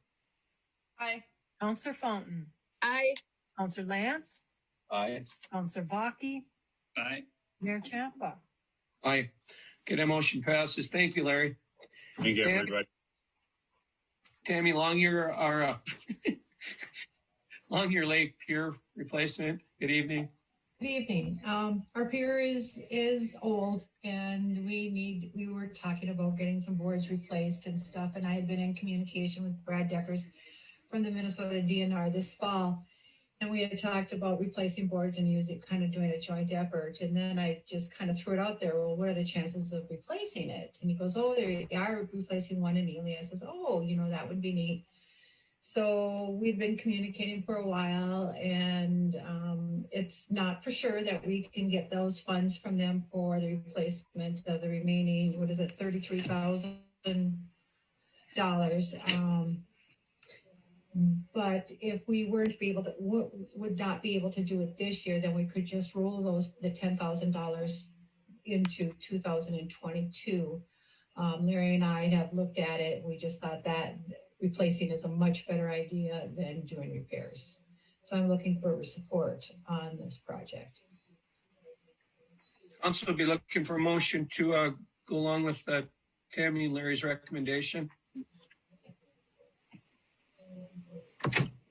Aye. Counselor Fountain, Aye. Counselor Lance, Aye. Counselor Baki, Aye. Mayor Champa. Aye. Okay, that motion passes. Thank you, Larry. Thank you, everybody. Tammy, Longyear, our Longyear Lake Pier replacement. Good evening. Good evening. Our pier is old, and we were talking about getting some boards replaced and stuff, and I had been in communication with Brad Deckers from the Minnesota DNR this fall, and we had talked about replacing boards and kind of doing a joint effort, and then I just kind of threw it out there, well, what are the chances of replacing it? And he goes, oh, they are replacing one in Ely. I says, oh, that would be neat. So we'd been communicating for a while, and it's not for sure that we can get those funds from them for the replacement of the remaining, $33,000. But if we weren't be able to, would not be able to do it this year, then we could just roll the $10,000 into 2022. Larry and I have looked at it. We just thought that replacing is a much better idea than doing repairs. So I'm looking for support on this project. Council will be looking for a motion to go along with Tammy and Larry's recommendation.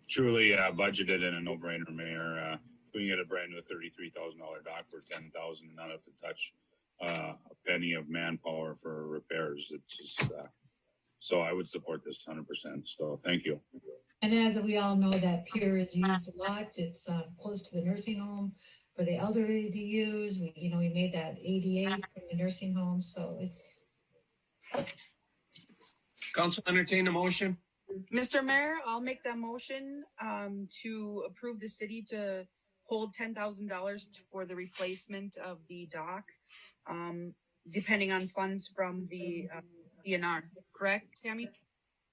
Truly budgeted and a no-brainer, Mayor. If we can get a brand new $33,000 dock for $10,000 and not have to touch a penny of manpower for repairs, it's just so I would support this 100%. So thank you. And as we all know, that pier is used a lot. It's close to the nursing home for the elderly to use. We made that ADA from the nursing home, so it's Council entertain a motion. Mr. Mayor, I'll make that motion to approve the city to hold $10,000 for the replacement of the dock, depending on funds from the DNR. Correct, Tammy?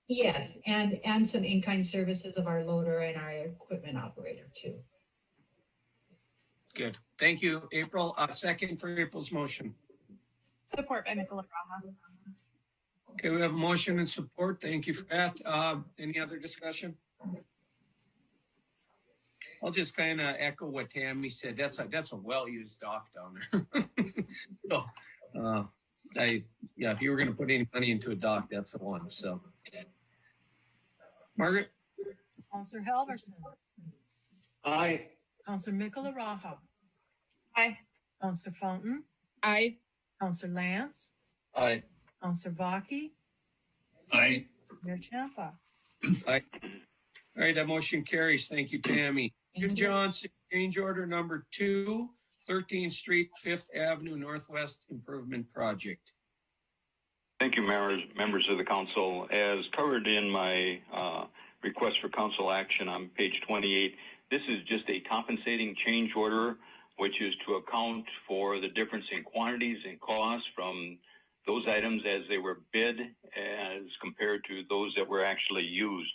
Yes, and some in-kind services of our loader and our equipment operator too. Good. Thank you, April. Second for April's motion. Support by Nicola Raha. Okay, we have a motion and support. Thank you for that. Any other discussion? I'll just kind of echo what Tammy said. That's a well-used dock down there. So, if you were going to put any money into a dock, that's the one. So, Margaret. Counselor Halverson. Aye. Counselor Nicola Raha. Aye. Counselor Fountain. Aye. Counselor Lance. Aye. Counselor Baki. Aye. Mayor Champa. Aye. All right, that motion carries. Thank you, Tammy. Jim Johnson, change order number 2, 13th Street, 5th Avenue Northwest Improvement Project. Thank you, members of the council. As covered in my request for council action on page 28, this is just a compensating change order, which is to account for the difference in quantities and costs from those items as they were bid as compared to those that were actually used.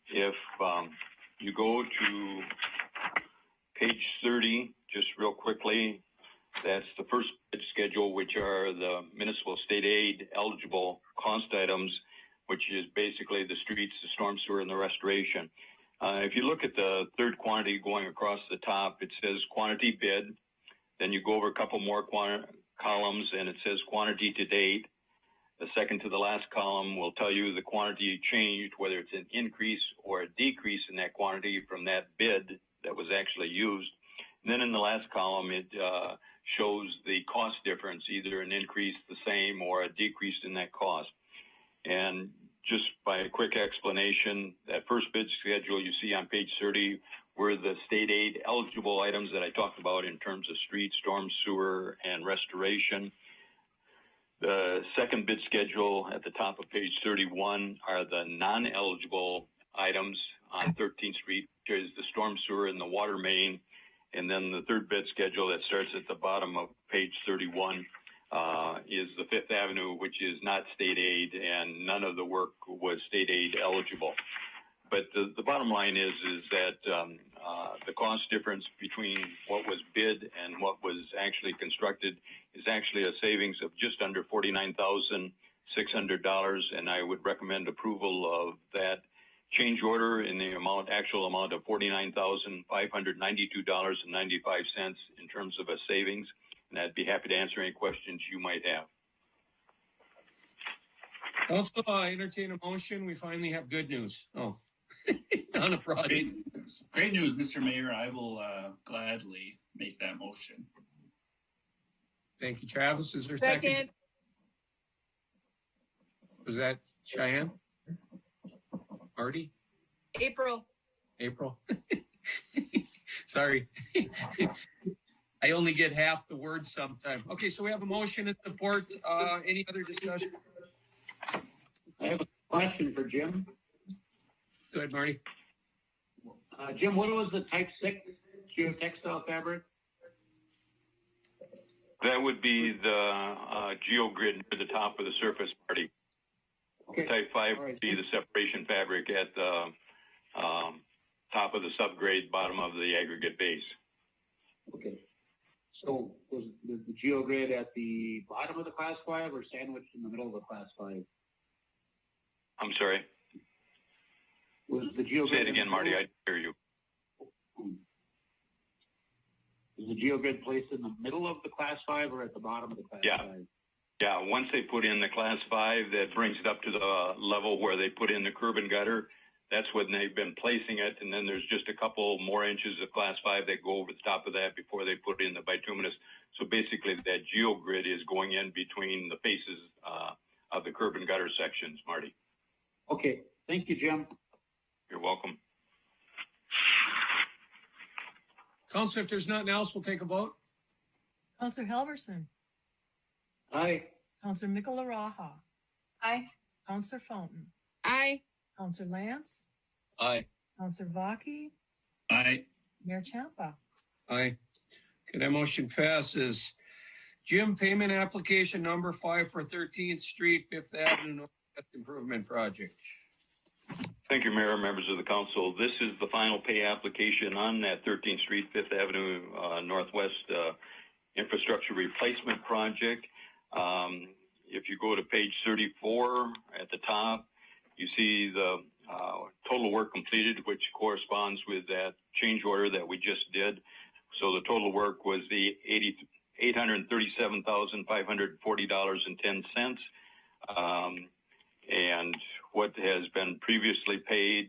If you go to page 30, just real quickly, that's the first bid schedule, which are the municipal state aid eligible cost items, which is basically the streets, the storm sewer, and the restoration. If you look at the third quantity going across the top, it says quantity bid. Then you go over a couple more columns and it says quantity to date. The second to the last column will tell you the quantity changed, whether it's an increase or a decrease in that quantity from that bid that was actually used. And then in the last column, it shows the cost difference, either an increase, the same, or a decrease in that cost. And just by a quick explanation, that first bid schedule you see on page 30 were the state aid eligible items that I talked about in terms of street, storm, sewer, and restoration. The second bid schedule at the top of page 31 are the non-eligible items on 13th Street, which is the storm sewer and the water main. And then the third bid schedule that starts at the bottom of page 31 is the 5th Avenue, which is not state aid, and none of the work was state aid eligible. But the bottom line is that the cost difference between what was bid and what was actually constructed is actually a savings of just under $49,600, and I would recommend approval of that change order in the actual amount of $49,592.95 in terms of a savings. And I'd be happy to answer any questions you might have. Council, I entertain a motion. We finally have good news. Oh, on a project. Great news, Mr. Mayor. I will gladly make that motion. Thank you, Travis. Is there a Second? Was that Cheyenne? Marty? April. Sorry. I only get half the words sometimes. Okay, so we have a motion and support. Any other discussion? I have a question for Jim. Go ahead, Marty. Jim, what was the type 6 geotextile fabric? That would be the geogrid near the top of the surface, Marty. Okay. Type 5 would be the separation fabric at the top of the subgrade, bottom of the aggregate base. Okay. So was the geogrid at the bottom of the class 5 or sandwiched in the middle of the class 5? I'm sorry. Was the geogrid? Say it again, Marty. I hear you. Is the geogrid placed in the middle of the class 5 or at the bottom of the class 5? Yeah, once they put in the class 5, that brings it up to the level where they put in the curb and gutter. That's when they've been placing it, and then there's just a couple more inches of class 5 that go over the top of that before they put in the bituminous. So basically, that geogrid is going in between the faces of the curb and gutter sections, Marty. Okay, thank you, Jim. You're welcome. Council, if there's nothing else, we'll take a vote. Counselor Halverson. Aye. Counselor Nicola Raha. Aye. Counselor Fountain. Aye. Counselor Lance. Aye. Counselor Vaki. Aye. Mayor Champa. Aye. Okay, that motion passes. Jim, payment application number 5 for 13th Street, 5th Avenue Northwest Improvement Project. Thank you, Mayor, members of the council. This is the final pay application on that 13th Street, 5th Avenue Northwest Infrastructure Replacement Project. If you go to page 34 at the top, you see the total work completed, which corresponds with that change order that we just did. So the total work was the $837,540.10. And what has been previously paid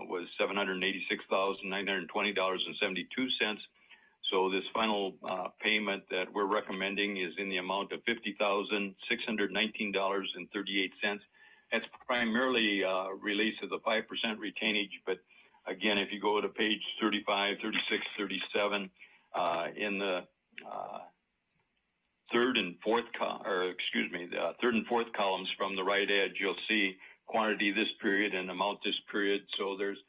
was $786,920.72. So this final payment that we're recommending is in the amount of $50,619.38. That's primarily release of the 5% retainage. But again, if you go to page 35, 36, 37, in the third and fourth columns from the right edge, you'll see quantity this period and amount this period. So there's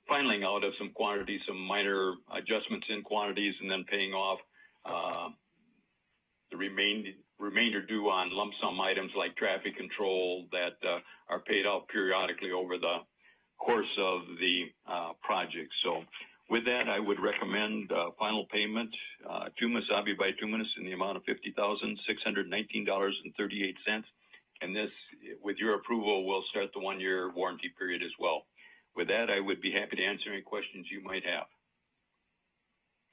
filing out of some quantities, some minor adjustments in quantities, and then paying off the remainder due on lump sum items like traffic control that are paid out periodically over the course of the project. So with that, I would recommend final payment to Masabi Bituminous in the amount of $50,619.38. And this, with your approval, will start the 1-year warranty period as well. With that, I would be happy to answer any questions you might have.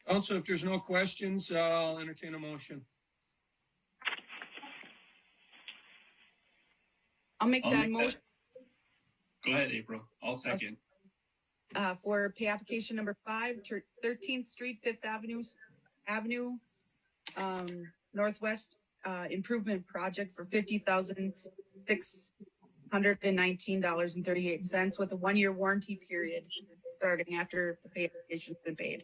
Council, if there's no questions, I'll entertain a motion. I'll make that motion. Go ahead, April. I'll second. For pay application number 5, 13th Street, 5th Avenue, Northwest Improvement Project for $50,619.38 with a 1-year warranty period starting after the pay application's been paid.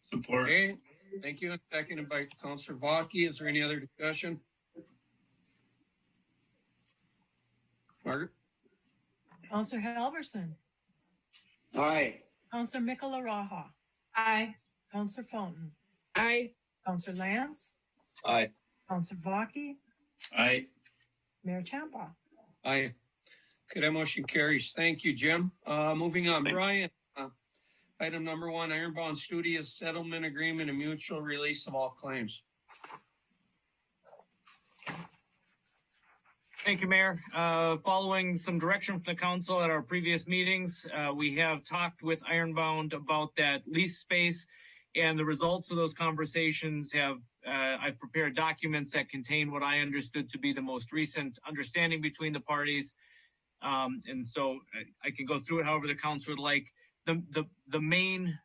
Support. Okay. Thank you. Seconded by Councilor Vaki. Is there any other discussion? Margaret? Counselor Halverson. Aye. Counselor Mikola Raha. Aye. Counselor Fountain. Aye. Counselor Lance. Aye. Counselor Vaki. Aye. Mayor Champa. Aye. Okay, that motion carries. Thank you, Jim. Moving on, Brian. Item number 1, Ironbound Studios Settlement Agreement and Mutual Release of All Claims. Thank you, Mayor. Following some direction from the council at our previous meetings, we have talked with Ironbound about that lease space, and the results of those conversations have, I've prepared documents that contain what I understood to be the most recent understanding between the parties. And so I can go through it however the council would like. The main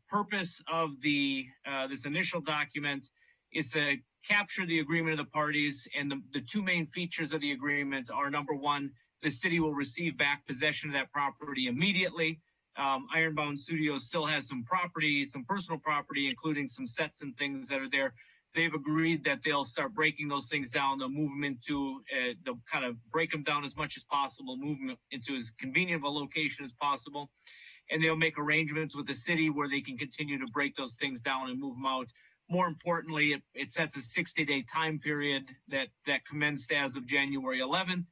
purpose of this initial document is to capture the agreement of the parties, and the two main features of the agreement are, number 1, the city will receive back possession of that property immediately. Ironbound Studios still has some property, some personal property, including some sets and things that are there. They've agreed that they'll start breaking those things down. They'll move them into, they'll kind of break them down as much as possible, move them into as convenient of a location as possible. And they'll make arrangements with the city where they can continue to break those things down and move them out. More importantly, it sets a 60-day time period that commenced as of January 11th,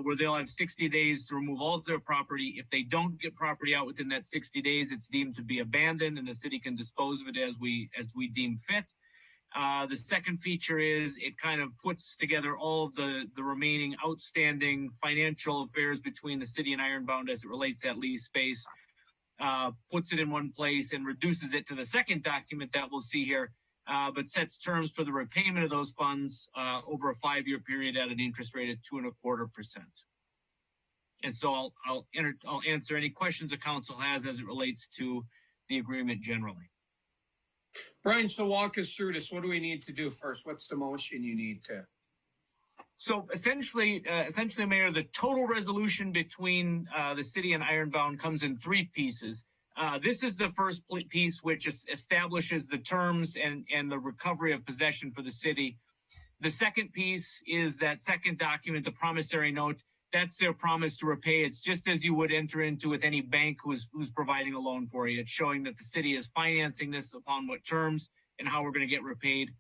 where they'll have 60 days to remove all of their property. If they don't get property out within that 60 days, it's deemed to be abandoned, and the city can dispose of it as we deem fit. The second feature is it kind of puts together all of the remaining outstanding financial affairs between the city and Ironbound as it relates to that lease space. Puts it in one place and reduces it to the second document that we'll see here, but sets terms for the repayment of those funds over a 5-year period at an interest rate of 2.25%. And so I'll answer any questions the council has as it relates to the agreement generally. Brian, so walk us through this. What do we need to do first? What's the motion you need to? So essentially, Mayor, the total resolution between the city and Ironbound comes in 3 pieces. This is the first piece, which establishes the terms and the recovery of possession for the city. The second piece is that second document, the promissory note. That's their promise to repay. It's just as you would enter into with any bank who's providing a loan for you. It's showing that the city is financing this upon what terms and how we're going to get repaid.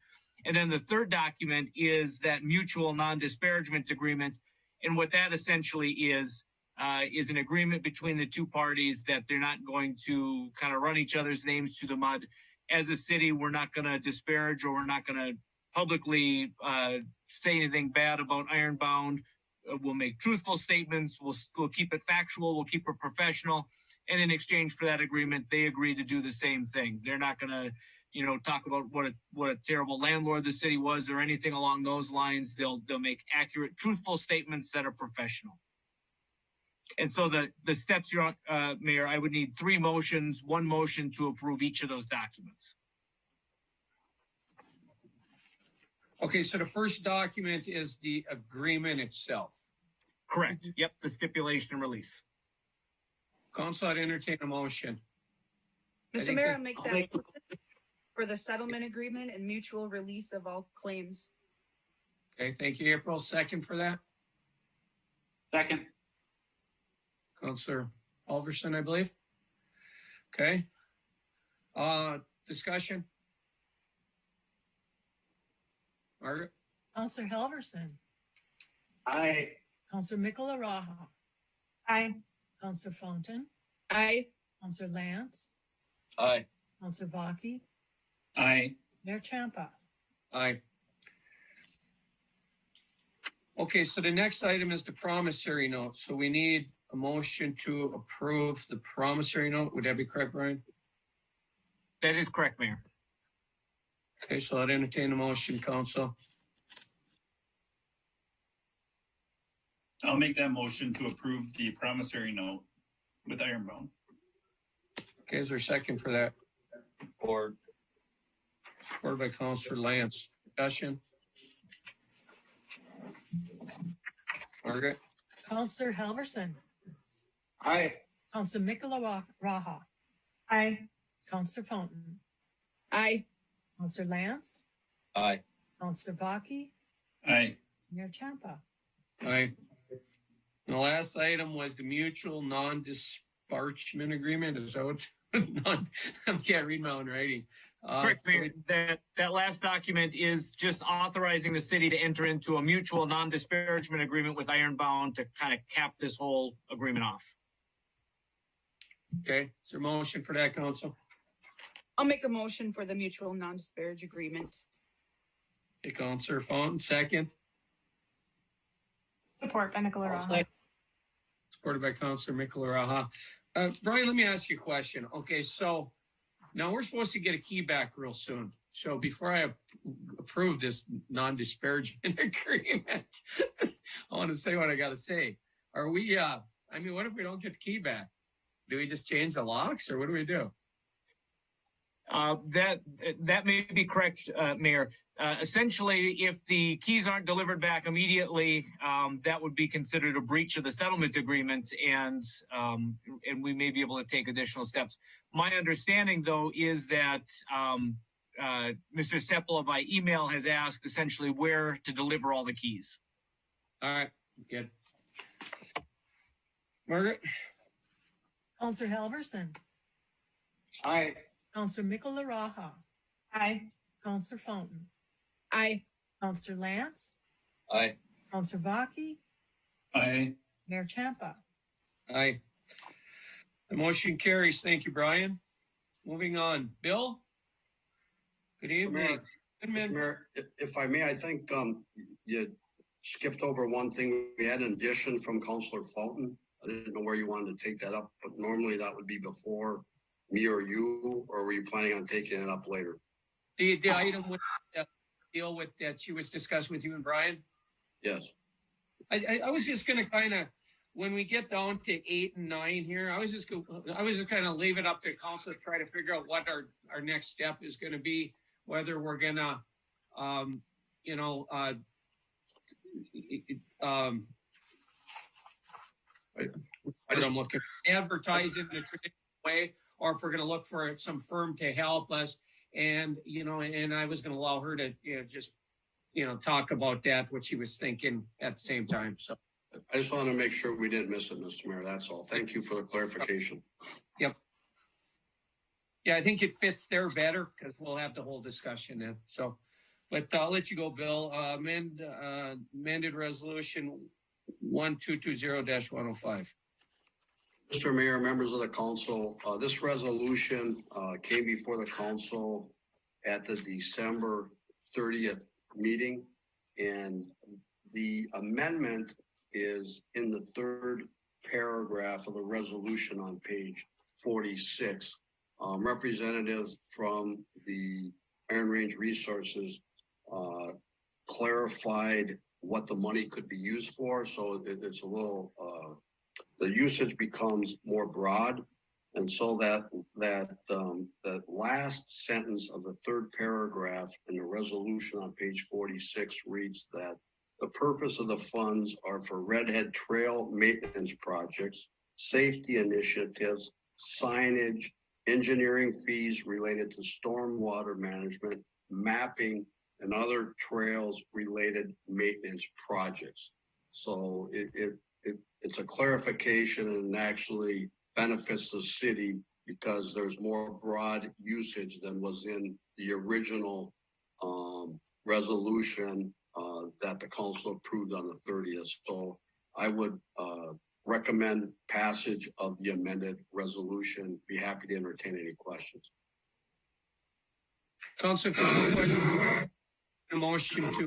And then the third document is that mutual non-disparagement agreement. And what that essentially is an agreement between the two parties that they're not going to kind of run each other's names through the mud. As a city, we're not going to disparage or we're not going to publicly say anything bad about Ironbound. We'll make truthful statements. We'll keep it factual. We'll keep it professional. And in exchange for that agreement, they agree to do the same thing. They're not going to, talk about what a terrible landlord the city was or anything along those lines. They'll make accurate, truthful statements that are professional. And so the steps, Your Mayor, I would need 3 motions, 1 motion to approve each of those documents. Okay, so the first document is the agreement itself. Correct. Yep, the stipulation and release. Council, I'd entertain a motion. Mr. Mayor, I'll make that for the settlement agreement and mutual release of all claims. Okay, thank you, April. Second for that? Second. Councilor Alverson, I believe. Okay. Discussion? Margaret? Counselor Halverson. Aye. Counselor Mikala Raha. Aye. Counselor Fountain. Aye. Counselor Lance. Aye. Counselor Baki. Aye. Mayor Champa. Aye. Okay, so the next item is the promissory note. So we need a motion to approve the promissory note. Would that be correct, Brian? That is correct, Mayor. Okay, so I'd entertain a motion, Council. I'll make that motion to approve the promissory note with Ironbound. Okay, is there a second for that? Or Supported by Councilor Lance. Discussion? Margaret? Counselor Halverson. Aye. Counselor Mikala Raha. Aye. Counselor Fountain. Aye. Counselor Lance. aye. Counselor Baki. Aye. Mayor Champa. Aye. And the last item was the mutual non-disparagement agreement. Is that what's I can't read my own writing. Correct, Mayor. That last document is just authorizing the city to enter into a mutual non-disparagement agreement with Ironbound to kind of cap this whole agreement off. Okay, is there a motion for that, Council? I'll make a motion for the mutual non-disparage agreement. Hey, Councilor Fountain, second. Support by Mikala Raha. Supported by Councilor Mikala Raha. Brian, let me ask you a question. Okay, so now we're supposed to get a key back real soon. So before I approve this non-disparagement agreement, I want to say what I got to say. Are we, what if we don't get the key back? Do we just change the locks or what do we do? That may be correct, Mayor. Essentially, if the keys aren't delivered back immediately, that would be considered a breach of the settlement agreement, and we may be able to take additional steps. My understanding, though, is that Mr. Sepula by email has asked essentially where to deliver all the keys. All right, good. Margaret? Counselor Halverson. Aye. Counselor Mikala Raha. Aye. Counselor Fountain. Aye. Counselor Lance. Aye. Counselor Baki. Aye. Mayor Champa. Aye. The motion carries. Thank you, Brian. Moving on. Bill? Good evening. Mr. Mayor, if I may, I think you skipped over one thing. We had an addition from Councilor Fountain. I didn't know where you wanted to take that up, but normally that would be before me or you, or were you planning on taking it up later? The item with deal with that she was discussing with you and Brian? Yes. I was just going to kind of, when we get down to 8 and 9 here, I was just kind of leave it up to council to try to figure out what our next step is going to be, whether we're going to, I'm looking advertise in a traditional way, or if we're going to look for some firm to help us. And, and I was going to allow her to, just talk about that, what she was thinking at the same time. So I just want to make sure we didn't miss it, Mr. Mayor. That's all. Thank you for the clarification. Yep. Yeah, I think it fits there better because we'll have the whole discussion then. So, but I'll let you go, Bill. Amended resolution 1220-105. Mr. Mayor, members of the council, this resolution came before the council at the December 30th meeting, and the amendment is in the third paragraph of the resolution on page 46. Representatives from the Iron Range Resources clarified what the money could be used for, so it's a little the usage becomes more broad, and so that last sentence of the third paragraph in the resolution on page 46 reads that the purpose of the funds are for Redhead Trail maintenance projects, safety initiatives, signage, engineering fees related to stormwater management, mapping, and other trails related maintenance projects. So it's a clarification and actually benefits the city because there's more broad usage than was in the original resolution that the council approved on the 30th. So I would recommend passage of the amended resolution. Be happy to entertain any questions. Council, if there's no question, a motion to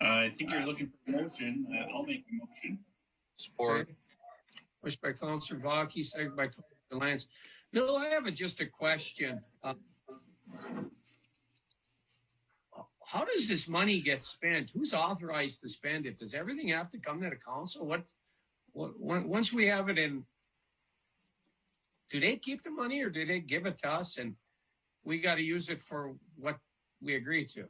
I think you're looking for a motion. I'll make a motion. Support. Pushed by Councilor Vaki, seconded by Councilor Lance. Bill, I have just a question. How does this money get spent? Who's authorized to spend it? Does everything have to come to the council? What once we have it in, do they keep the money or do they give it to us and we got to use it for what we agreed to?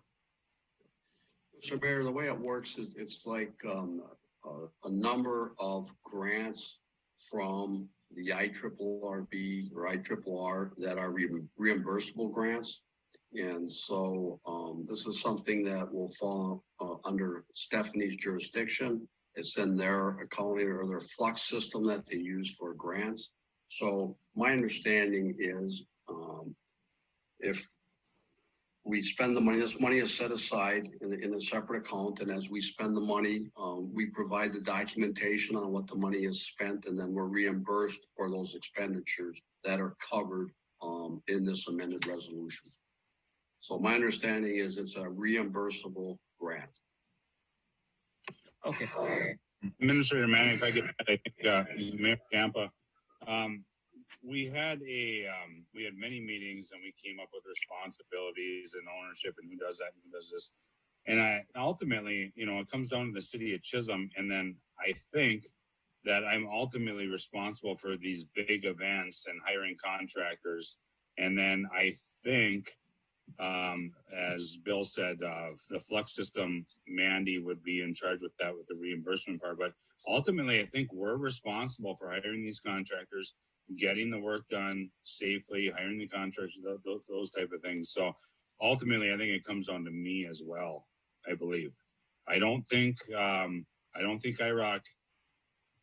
Mr. Mayor, the way it works is it's like a number of grants from the IRRB or IRRR that are reimbursable grants. And so this is something that will fall under Stephanie's jurisdiction. It's in their accounting or their flux system that they use for grants. So my understanding is if we spend the money, this money is set aside in a separate account. And as we spend the money, we provide the documentation on what the money is spent, and then we're reimbursed for those expenditures that are covered in this amended resolution. So my understanding is it's a reimbursable grant. Okay. Administrator Manning, if I get that, I think Mayor Campa, we had many meetings and we came up with responsibilities and ownership and who does that and who does this. And ultimately, it comes down to the city of Chisholm. And then I think that I'm ultimately responsible for these big events and hiring contractors. And then I think, as Bill said, the flux system, Mandy would be in charge with that, with the reimbursement part. But ultimately, I think we're responsible for hiring these contractors, getting the work done safely, hiring the contractors, those type of things. So ultimately, I think it comes down to me as well, I believe. I don't think IROC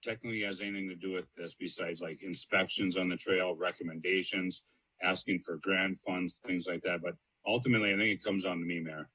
technically has anything to do with this besides like inspections on the trail, recommendations, asking for grant funds, things like that. But ultimately, I think it comes down to me, Mayor.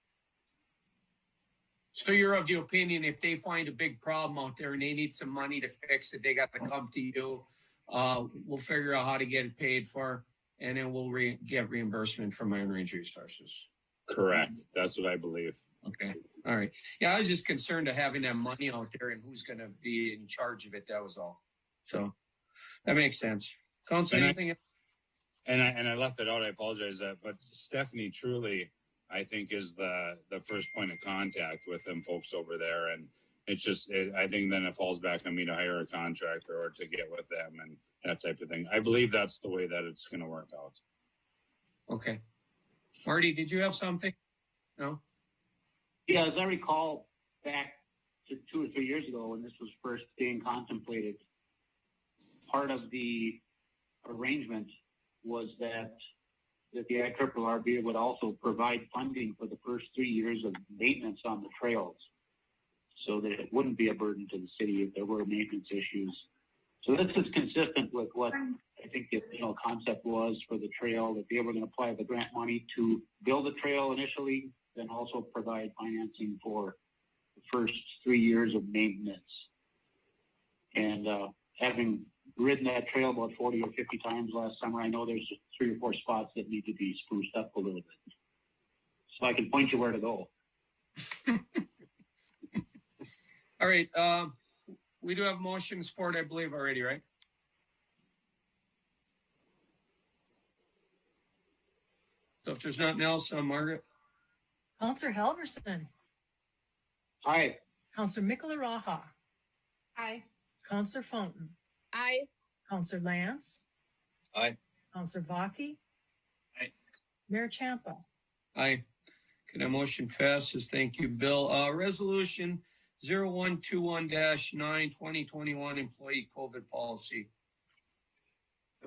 So you're of the opinion if they find a big problem out there and they need some money to fix it, they got to come to you. We'll figure out how to get it paid for, and then we'll get reimbursement from Iron Range Resources. Correct. That's what I believe. Okay. All right. Yeah, I was just concerned of having that money out there and who's going to be in charge of it. That was all. So that makes sense. Council, anything else? And I left it out. I apologize. But Stephanie truly, I think, is the first point of contact with them folks over there. And it's just, I think then it falls back on me to hire a contractor or to get with them and that type of thing. I believe that's the way that it's going to work out. Okay. Marty, did you have something? No? Yeah, as I recall, back to 2 or 3 years ago when this was first being contemplated, part of the arrangement was that the IRRB would also provide funding for the first 3 years of maintenance on the trails, so that it wouldn't be a burden to the city if there were maintenance issues. So this is consistent with what I think the original concept was for the trail, that they were going to apply the grant money to build the trail initially, then also provide financing for the first 3 years of maintenance. And having ridden that trail about 40 or 50 times last summer, I know there's 3 or 4 spots that need to be spruced up a little bit. So I can point you where to go. All right. We do have motion support, I believe, already, right? So if there's nothing else, Margaret? Counselor Halverson. Aye. Counselor Mikala-Raha. Aye. Counselor Fountain. Aye. Counselor Lance. Aye. Counselor Vaki. Aye. Mayor Champa. Aye. Okay, that motion passes. Thank you, Bill. Resolution 0121-9 2021 employee COVID policy.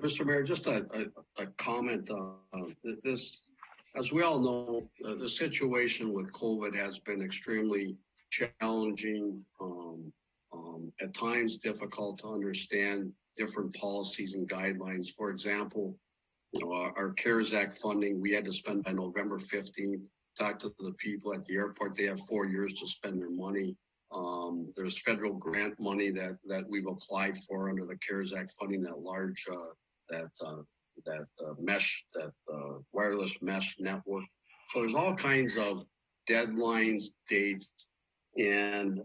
Mr. Mayor, just a comment. This, as we all know, the situation with COVID has been extremely challenging, at times difficult to understand different policies and guidelines. For example, our CARES Act funding, we had to spend by November 15th. Talk to the people at the airport. They have 4 years to spend their money. There's federal grant money that we've applied for under the CARES Act funding, that large, wireless mesh network. So there's all kinds of deadlines, dates, and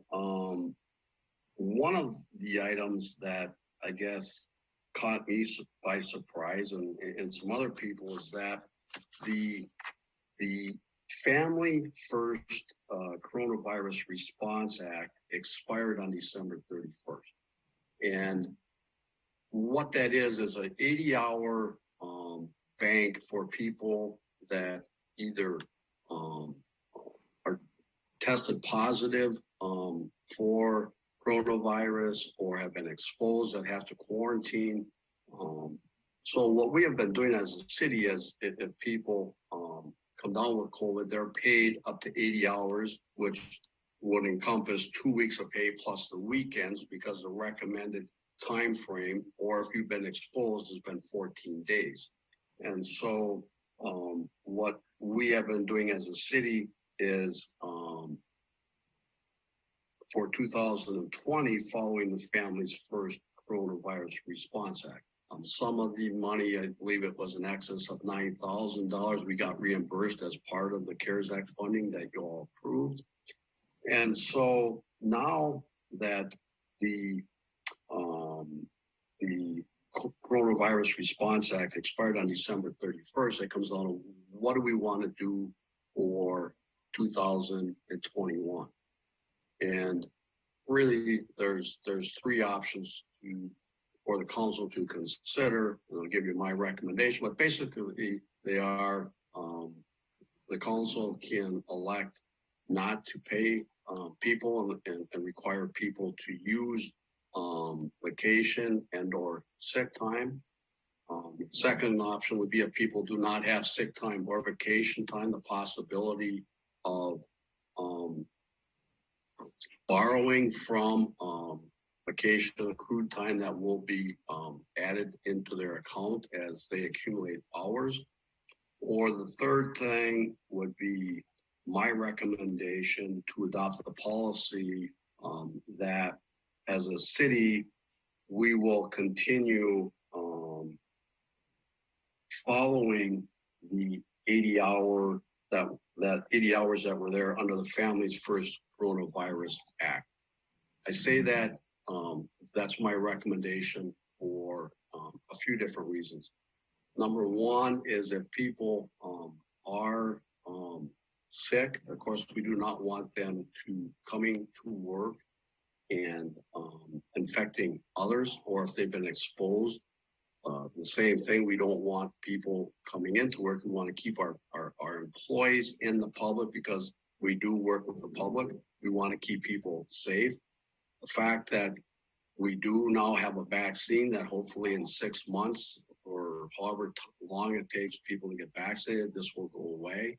one of the items that I guess caught me by surprise and some other people is that the Family First Coronavirus Response Act expired on December 31st. And what that is an 80-hour bank for people that either are tested positive for coronavirus or have been exposed that have to quarantine. So what we have been doing as a city is if people come down with COVID, they're paid up to 80 hours, which would encompass 2 weeks of pay plus the weekends, because the recommended time frame, or if you've been exposed, has been 14 days. And so what we have been doing as a city is for 2020, following the Families First Coronavirus Response Act. Some of the money, I believe it was in excess of $9,000, we got reimbursed as part of the CARES Act funding that you all approved. And so now that the Coronavirus Response Act expired on December 31st, it comes down to what do we want to do for 2021? And really, there's 3 options for the council to consider. I'll give you my recommendation, but basically they are, the council can elect not to pay people and require people to use vacation and or sick time. Second option would be if people do not have sick time or vacation time, the possibility of borrowing from vacation accrued time that will be added into their account as they accumulate hours. Or the third thing would be my recommendation to adopt the policy that as a city, we will continue following the 80 hours that were there under the Families First Coronavirus Act. I say that that's my recommendation for a few different reasons. Number one is if people are sick, of course, we do not want them coming to work and infecting others, or if they've been exposed. The same thing, we don't want people coming into work. We want to keep our employees in the public because we do work with the public. We want to keep people safe. The fact that we do now have a vaccine that hopefully in 6 months or however long it takes people to get vaccinated, this will go away.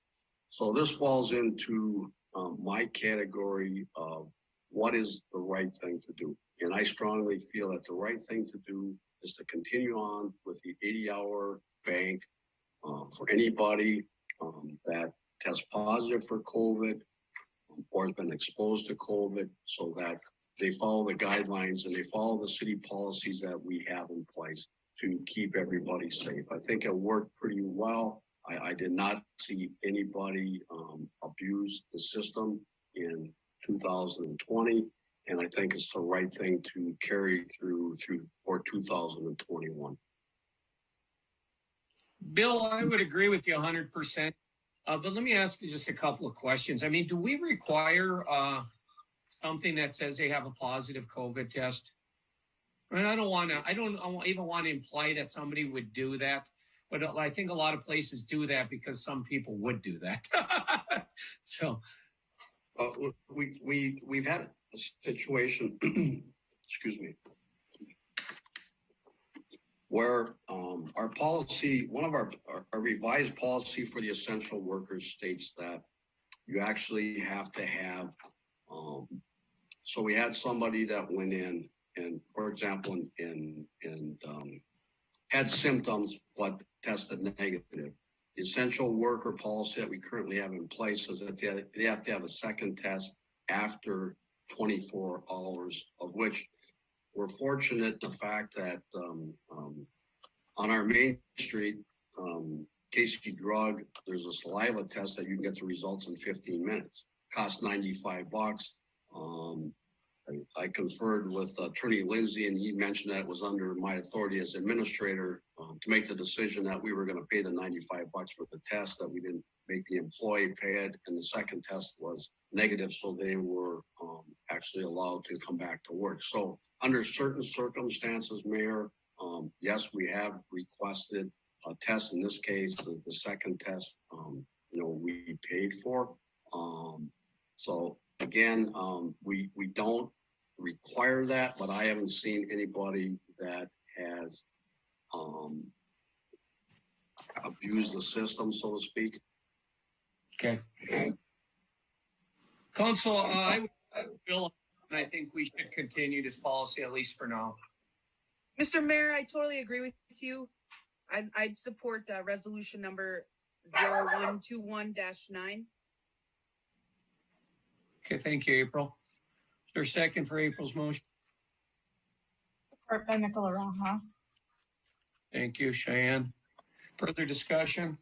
So this falls into my category of what is the right thing to do. And I strongly feel that the right thing to do is to continue on with the 80-hour bank for anybody that tests positive for COVID or has been exposed to COVID, so that they follow the guidelines and they follow the city policies that we have in place to keep everybody safe. I think it worked pretty well. I did not see anybody abuse the system in 2020, and I think it's the right thing to carry through for 2021. Bill, I would agree with you 100%. But let me ask you just a couple of questions. I mean, do we require something that says they have a positive COVID test? I mean, I don't even want to imply that somebody would do that, but I think a lot of places do that because some people would do that. So, we've had a situation, excuse me, where our policy, one of our revised policy for the essential workers states that you actually have to have, so we had somebody that went in and, for example, had symptoms but tested negative. The essential worker policy that we currently have in place is that they have to have a second test after 24 hours, of which we're fortunate the fact that on our main street, Casey Drug, there's a saliva test that you can get the results in 15 minutes. Costs $95. I conferred with Attorney Lindsay, and he mentioned that it was under my authority as administrator to make the decision that we were going to pay the $95 for the test, that we didn't make the employee pay it, and the second test was negative, so they were actually allowed to come back to work. So under certain circumstances, Mayor, yes, we have requested a test. In this case, the second test, we paid for. So again, we don't require that, but I haven't seen anybody that has abused the system, so to speak. Okay. Council, I think we should continue this policy at least for now. Mr. Mayor, I totally agree with you. I'd support resolution number 0121-9. Okay, thank you, April. Is there a second for April's motion? Support by Michelaraha. Thank you, Cheyenne. Further discussion?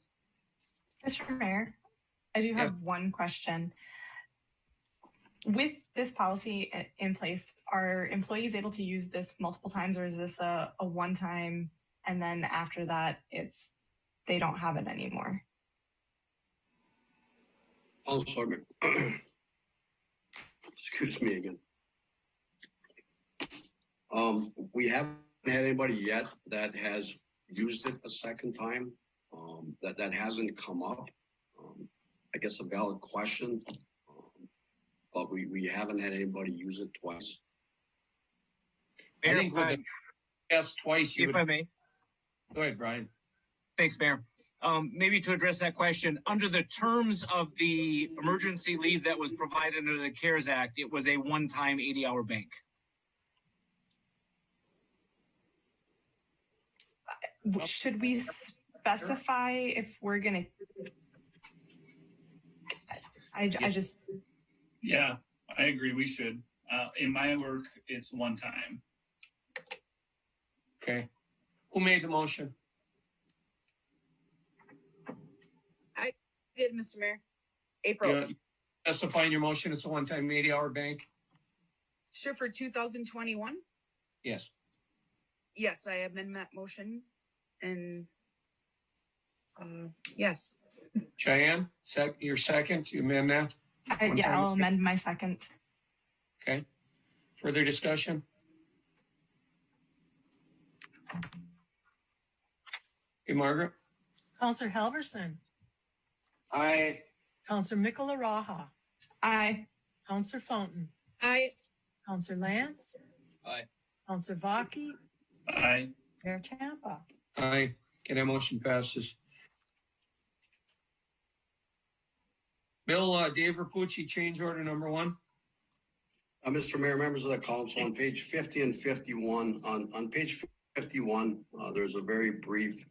Mr. Mayor, I do have one question. With this policy in place, are employees able to use this multiple times, or is this a one-time, and then after that, they don't have it anymore? Oh, sorry. Excuse me again. We haven't had anybody yet that has used it a second time. That hasn't come up. I guess a valid question, but we haven't had anybody use it twice. I think with yes, twice. If I may. Go ahead, Brian. Thanks, Mayor. Maybe to address that question, under the terms of the emergency leave that was provided under the CARES Act, it was a one-time 80-hour bank. Should we specify if we're going to? I just. Yeah, I agree. We should. In my work, it's one time. Okay. Who made the motion? I did, Mr. Mayor. April. Specifying your motion, it's a one-time 80-hour bank? Sure, for 2021? Yes. Yes, I amend that motion. And yes. Cheyenne, your second, you amend that? I'll amend my second. Okay. Further discussion? Okay, Margaret? Councillor Halverson. Aye. Councillor Michelaraha. Aye. Councillor Fountain. Aye. Councillor Lance. Aye. Councillor Vaki. Aye. Mayor Champa. Aye. Okay, that motion passes. Bill, Dave Rapucci, change order number 1. Mr. Mayor, members of the council, on page 50 and 51, on page 51, there's a very brief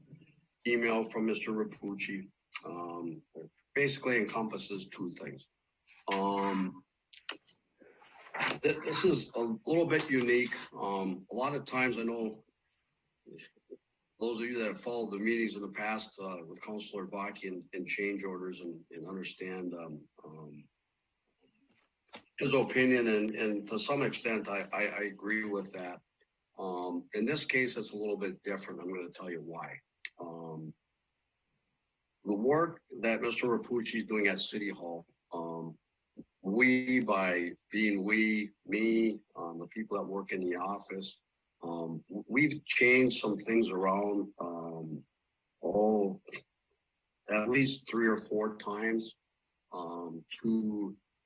email from Mr. Rapucci. Basically encompasses 2 things. This is a little bit unique. A lot of times I know those of you that have followed the meetings in the past with Councilor Baki and change orders and understand his opinion, and to some extent I agree with that. In this case, it's a little bit different. I'm going to tell you why. The work that Mr. Rapucci is doing at City Hall, we, by being me, the people that work in the office, we've changed some things around, at least 3 or 4 times,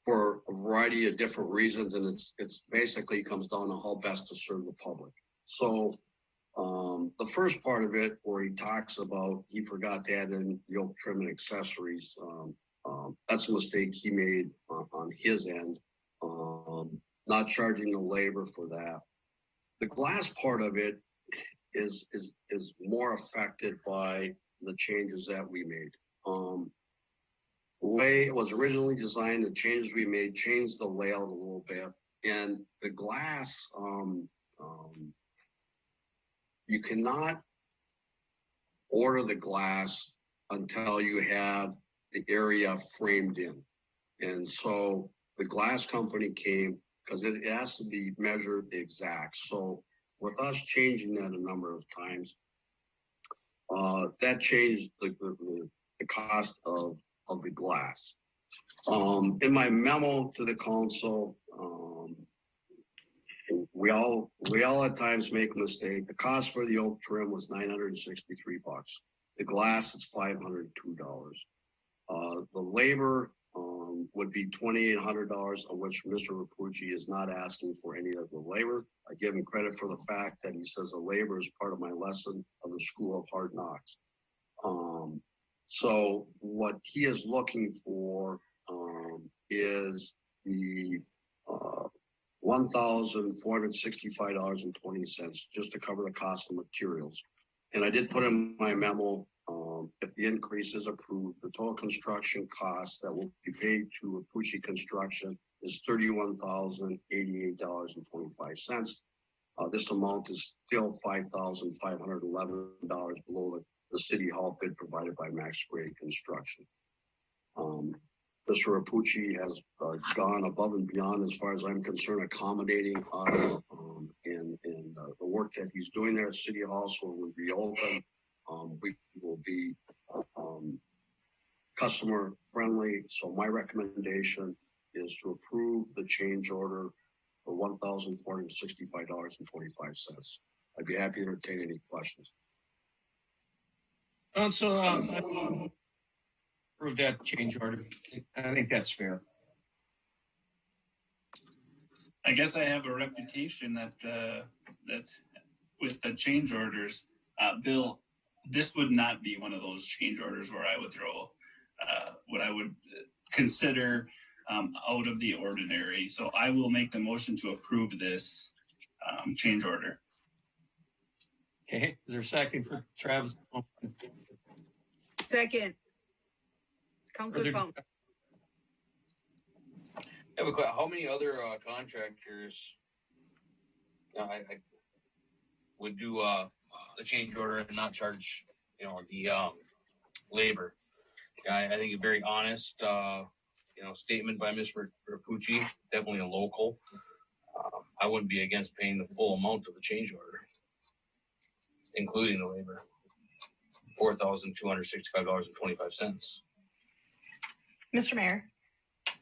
for a variety of different reasons. And it's basically comes down to how best to serve the public. So, the first part of it where he talks about, he forgot to add in yoke trim and accessories. That's a mistake he made on his end, not charging the labor for that. The glass part of it is more affected by the changes that we made. The way it was originally designed, the changes we made changed the layout a little bit, and the glass, you cannot order the glass until you have the area framed in. And so the glass company came, because it has to be measured exact. So with us changing that a number of times, that changed the cost of the glass. In my memo to the council, we all at times make a mistake. The cost for the oak trim was $963. The glass is $502. The labor would be $2,800, of which Mr. Rapucci is not asking for any of the labor. I give him credit for the fact that he says the labor is part of my lesson of the School of Hard Knocks. So what he is looking for is the $1,465.20 just to cover the cost of materials. And I did put in my memo, if the increase is approved, the total construction cost that will be paid to Rapucci Construction is $31,088.25. This amount is still $5,511 below the City Hall bid provided by Max Grade Construction. Mr. Rapucci has gone above and beyond, as far as I'm concerned, accommodating us in the work that he's doing there at City Hall. So when we reopen, we will be customer friendly. So my recommendation is to approve the change order for $1,465.25. I'd be happy to entertain any questions. So, approve that change order. I think that's fair. I guess I have a reputation that with the change orders, Bill, this would not be one of those change orders where I would throw what I would consider out of the ordinary. So I will make the motion to approve this change order. Okay, is there a second for Travis? Second. Councilor Fountain. I have a question. How many other contractors I would do the change order and not charge, the labor? I think a very honest, statement by Mr. Rapucci, definitely a local. I wouldn't be against paying the full amount of the change order, including the labor, $4,265.25. Mr. Mayor.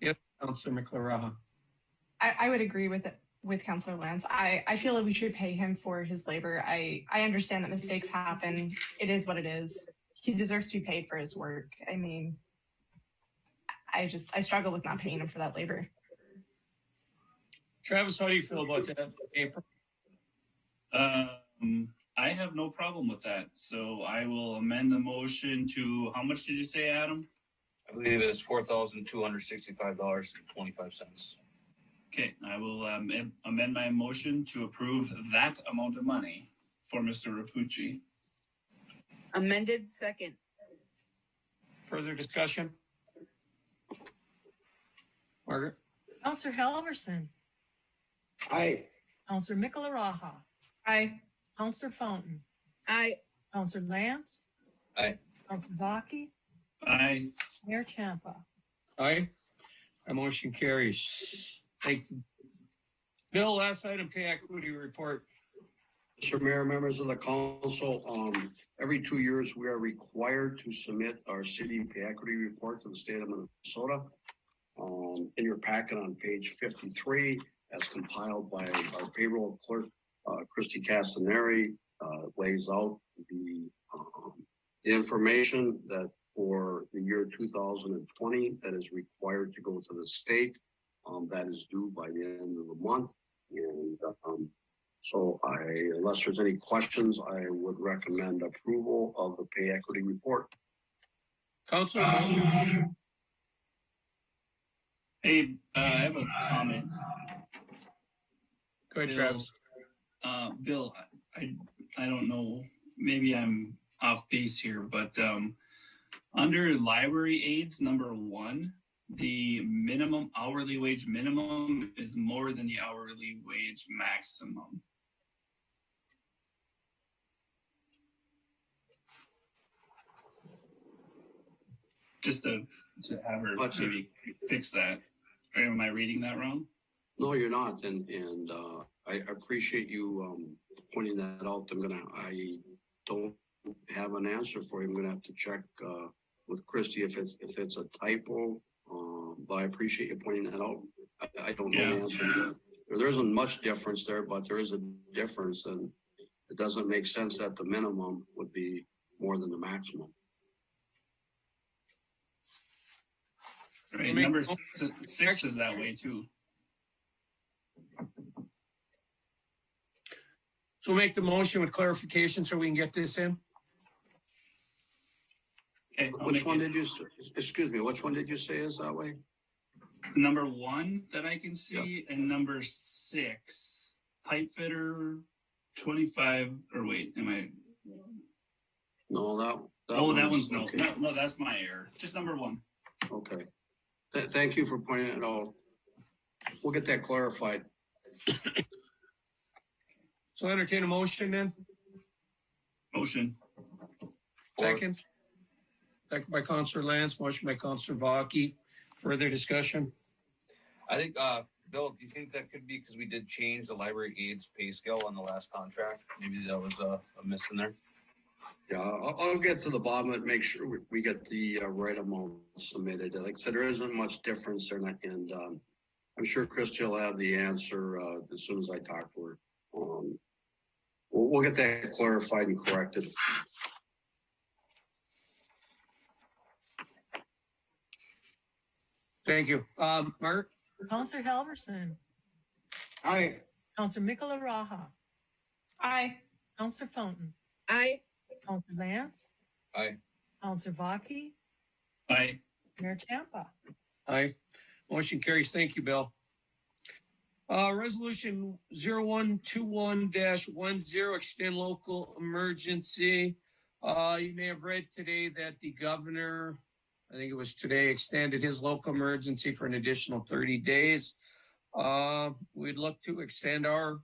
Yep, Councilor McLaraha. I would agree with Councilor Lance. I feel that we should pay him for his labor. I understand that mistakes happen. It is what it is. He deserves to be paid for his work. I mean, I struggle with not paying him for that labor. Travis, how do you feel about that, April? I have no problem with that. So I will amend the motion to, how much did you say, Adam? I believe it's $4,265.25. Okay, I will amend my motion to approve that amount of money for Mr. Rapucci. Amended second. Further discussion? Margaret? Counselor Halverson. Aye. Counselor Michelaraha. Aye. Counselor Fountain. Aye. Counselor Lance. Aye. Counselor Baki. Aye. Mayor Champa. Aye. My motion carries. Thank you. Bill, last item, pay equity report. Mr. Mayor, members of the council, every 2 years, we are required to submit our city pay equity report to the state of Minnesota. In your packet on page 53, as compiled by our payroll clerk, Christy Castaneri, lays out the information that for the year 2020 that is required to go to the state. That is due by the end of the month. And so unless there's any questions, I would recommend approval of the pay equity report. Councilor, motion. Hey, I have a comment. Go ahead, Bill, Travis. Bill, I don't know, maybe I'm off base here, but under library aids, number 1, the minimum hourly wage minimum is more than the hourly wage maximum. Just to have her maybe fix that. Or am I reading that wrong? No, you're not, and I appreciate you pointing that out. I don't have an answer for you. I'm gonna have to check with Christy if it's a typo. But I appreciate you pointing that out. I don't know the answer to that. There isn't much difference there, but there is a difference, and it doesn't make sense that the minimum would be more than the maximum. Right, number 6 is that way too. So we'll make the motion with clarification so we can get this in. Okay. Which one did you say is that way? Number 1 that I can see, and number 6, pipe fitter 25, or wait, am I? No, that one's no. okay. No, that's my error. Just number 1. Okay. Thank you for pointing it out. We'll get that clarified. So entertain a motion then. Motion. Second. Second by Councilor Lance, motion by Councilor Baki. Further discussion? I think, Bill, do you think that could be because we did change the library aides pay scale on the last contract? Maybe that was a miss in there. Yeah, I'll get to the bottom of it, make sure we get the right amount submitted. Like I said, there isn't much difference there, and I'm sure Christy will have the answer as soon as I talk to her. We'll get that clarified and corrected. Thank you. Mark? Counselor Halverson. Aye. Counselor Michelaraha. Aye. Counselor Fountain. Aye. Counselor Lance. Aye. Counselor Baki. Aye. Mayor Champa. Aye. Motion carries. Thank you, Bill. Resolution 0121-10, extend local emergency. You may have read today that the governor, I think it was today, extended his local emergency for an additional 30 days. We'd look to extend our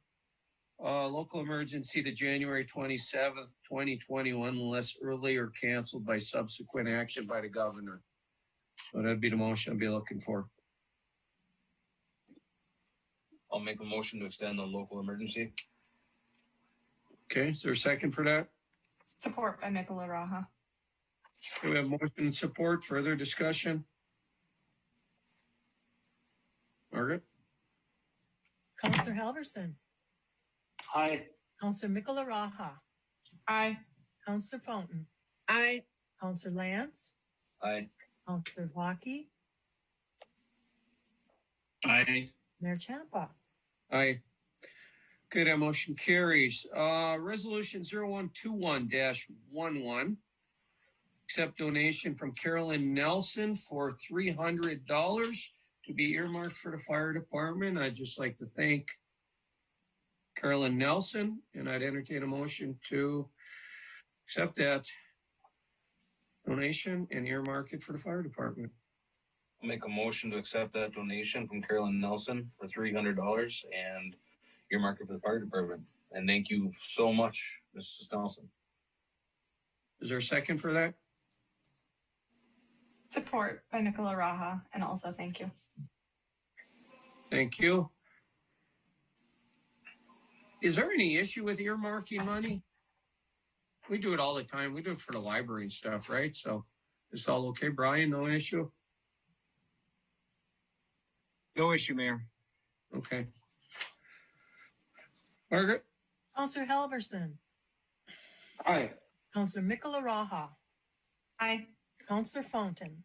local emergency to January 27th, 2021, unless earlier canceled by subsequent action by the governor. So that'd be the motion I'd be looking for. I'll make a motion to extend the local emergency. Okay, is there a second for that? Support by Michelaraha. Okay, we have motion and support. Further discussion? Margaret? Counselor Halverson. Aye. Counselor Michelaraha. Aye. Counselor Fountain. Aye. Counselor Lance. Aye. Counselor Baki. Aye. Mayor Champa. Aye. Okay, that motion carries. Resolution 0121-11. Accept donation from Carolyn Nelson for $300 to be earmarked for the fire department. I'd just like to thank Carolyn Nelson, and I'd entertain a motion to accept that donation and earmark it for the fire department. I'll make a motion to accept that donation from Carolyn Nelson for $300 and earmark it for the fire department. And thank you so much, Mrs. Nelson. Is there a second for that? Support by Nicola Raha, and also thank you. Thank you. Is there any issue with earmarking money? We do it all the time. We do it for the library and stuff, right? So it's all okay, Brian? No issue? No issue, Mayor. Okay. Margaret? Counselor Halverson. Aye. Counselor Nicola Raha. Aye. Counselor Fountain.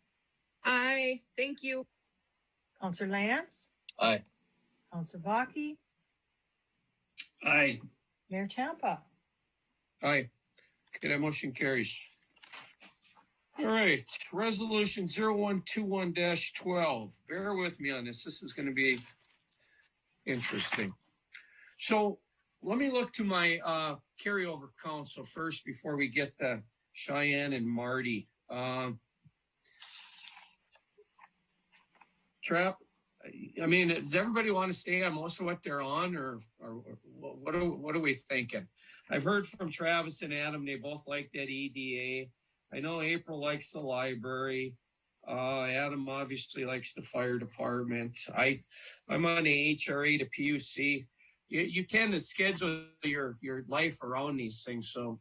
Aye, thank you. Counselor Lance. Aye. Counselor Baki. Aye. Mayor Champa. Aye. Okay, that motion carries. All right, resolution 0121-12. Bear with me on this. This is going to be interesting. So let me look to my carryover council first before we get to Cheyenne and Marty. Trap, I mean, does everybody want to stay on most of what they're on, or what are we thinking? I've heard from Travis and Adam; they both like that EDA. I know April likes the library. Adam obviously likes the fire department. I'm on the HRA to PUC. You tend to schedule your life around these things, so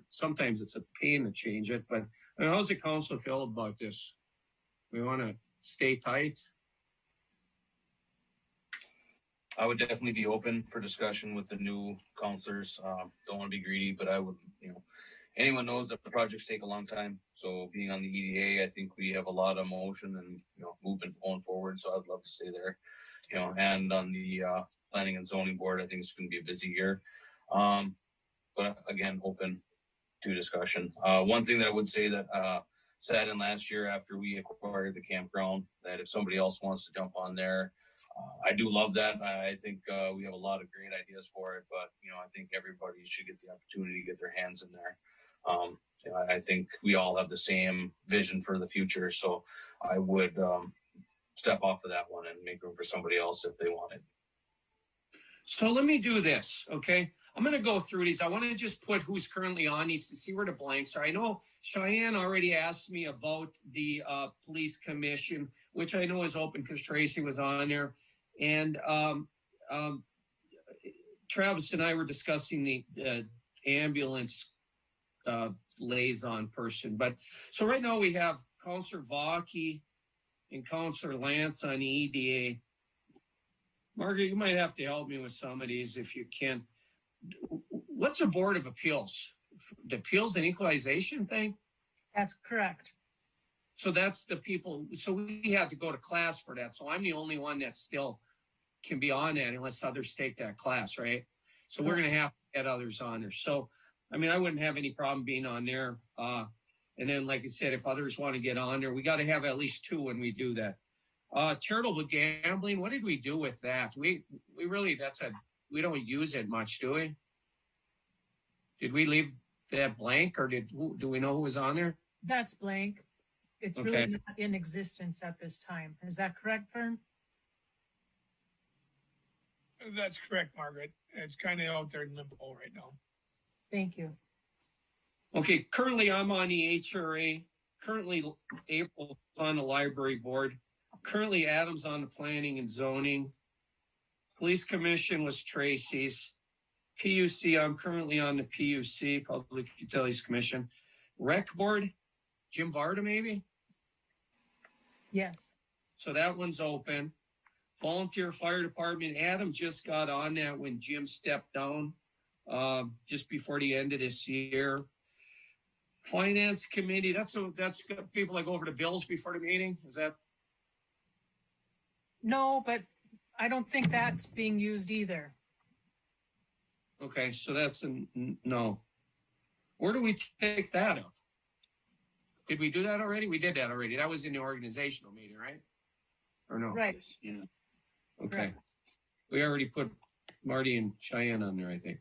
sometimes it's a pain to change it. But how's the council feel about this? We want to stay tight. I would definitely be open for discussion with the new counselors. Don't want to be greedy, but I would, anyone knows that the projects take a long time. So being on the EDA, I think we have a lot of motion and, movement going forward. So I'd love to stay there, and on the planning and zoning board, I think it's going to be a busy year. But again, open to discussion. One thing that I would say that sat in last year after we acquired the campground, that if somebody else wants to jump on there, I do love that. I think we have a lot of great ideas for it, but I think everybody should get the opportunity to get their hands in there. I think we all have the same vision for the future, so I would step off of that one and make room for somebody else if they want it. So let me do this, okay? I'm going to go through these. I want to just put who's currently on these to see where the blanks are. I know Cheyenne already asked me about the police commission, which I know is open because Tracy was on there. And Travis and I were discussing the ambulance liaison person. But so right now we have Counselor Vaki and Counselor Lance on EDA. Margaret, you might have to help me with some of these if you can. What's a board of appeals? The appeals and equalization thing? That's correct. So that's the people. So we had to go to class for that. So I'm the only one that still can be on that unless others take that class, right? So we're going to have to get others on there. So, I mean, I wouldn't have any problem being on there. And then, like I said, if others want to get on there, we got to have at least two when we do that. Charitable gambling, what did we do with that? We really, we don't use it much, do we? Did we leave that blank, or do we know who was on there? That's blank. It's Okay. really not in existence at this time. Is that correct, Vern? That's correct, Margaret. It's kind of out there in limbo right now. Thank you. Okay, currently I'm on the HRA. Currently April's on the library board. Currently Adam's on the planning and zoning. Police commission was Tracy's. PUC, I'm currently on the PUC, Public Utilities Commission. Rec board, Jim Varda maybe? Yes. So that one's open. Volunteer fire department, Adam just got on that when Jim stepped down just before the end of this year. Finance committee, that's people that go over the bills before the meeting, is that? No, but I don't think that's being used either. Okay, so that's no. Where do we take that up? Did we do that already? We did that already. That was in the organizational meeting, right? Or no? Right. Yeah. Okay. Correct. We already put Marty and Cheyenne on there, I think.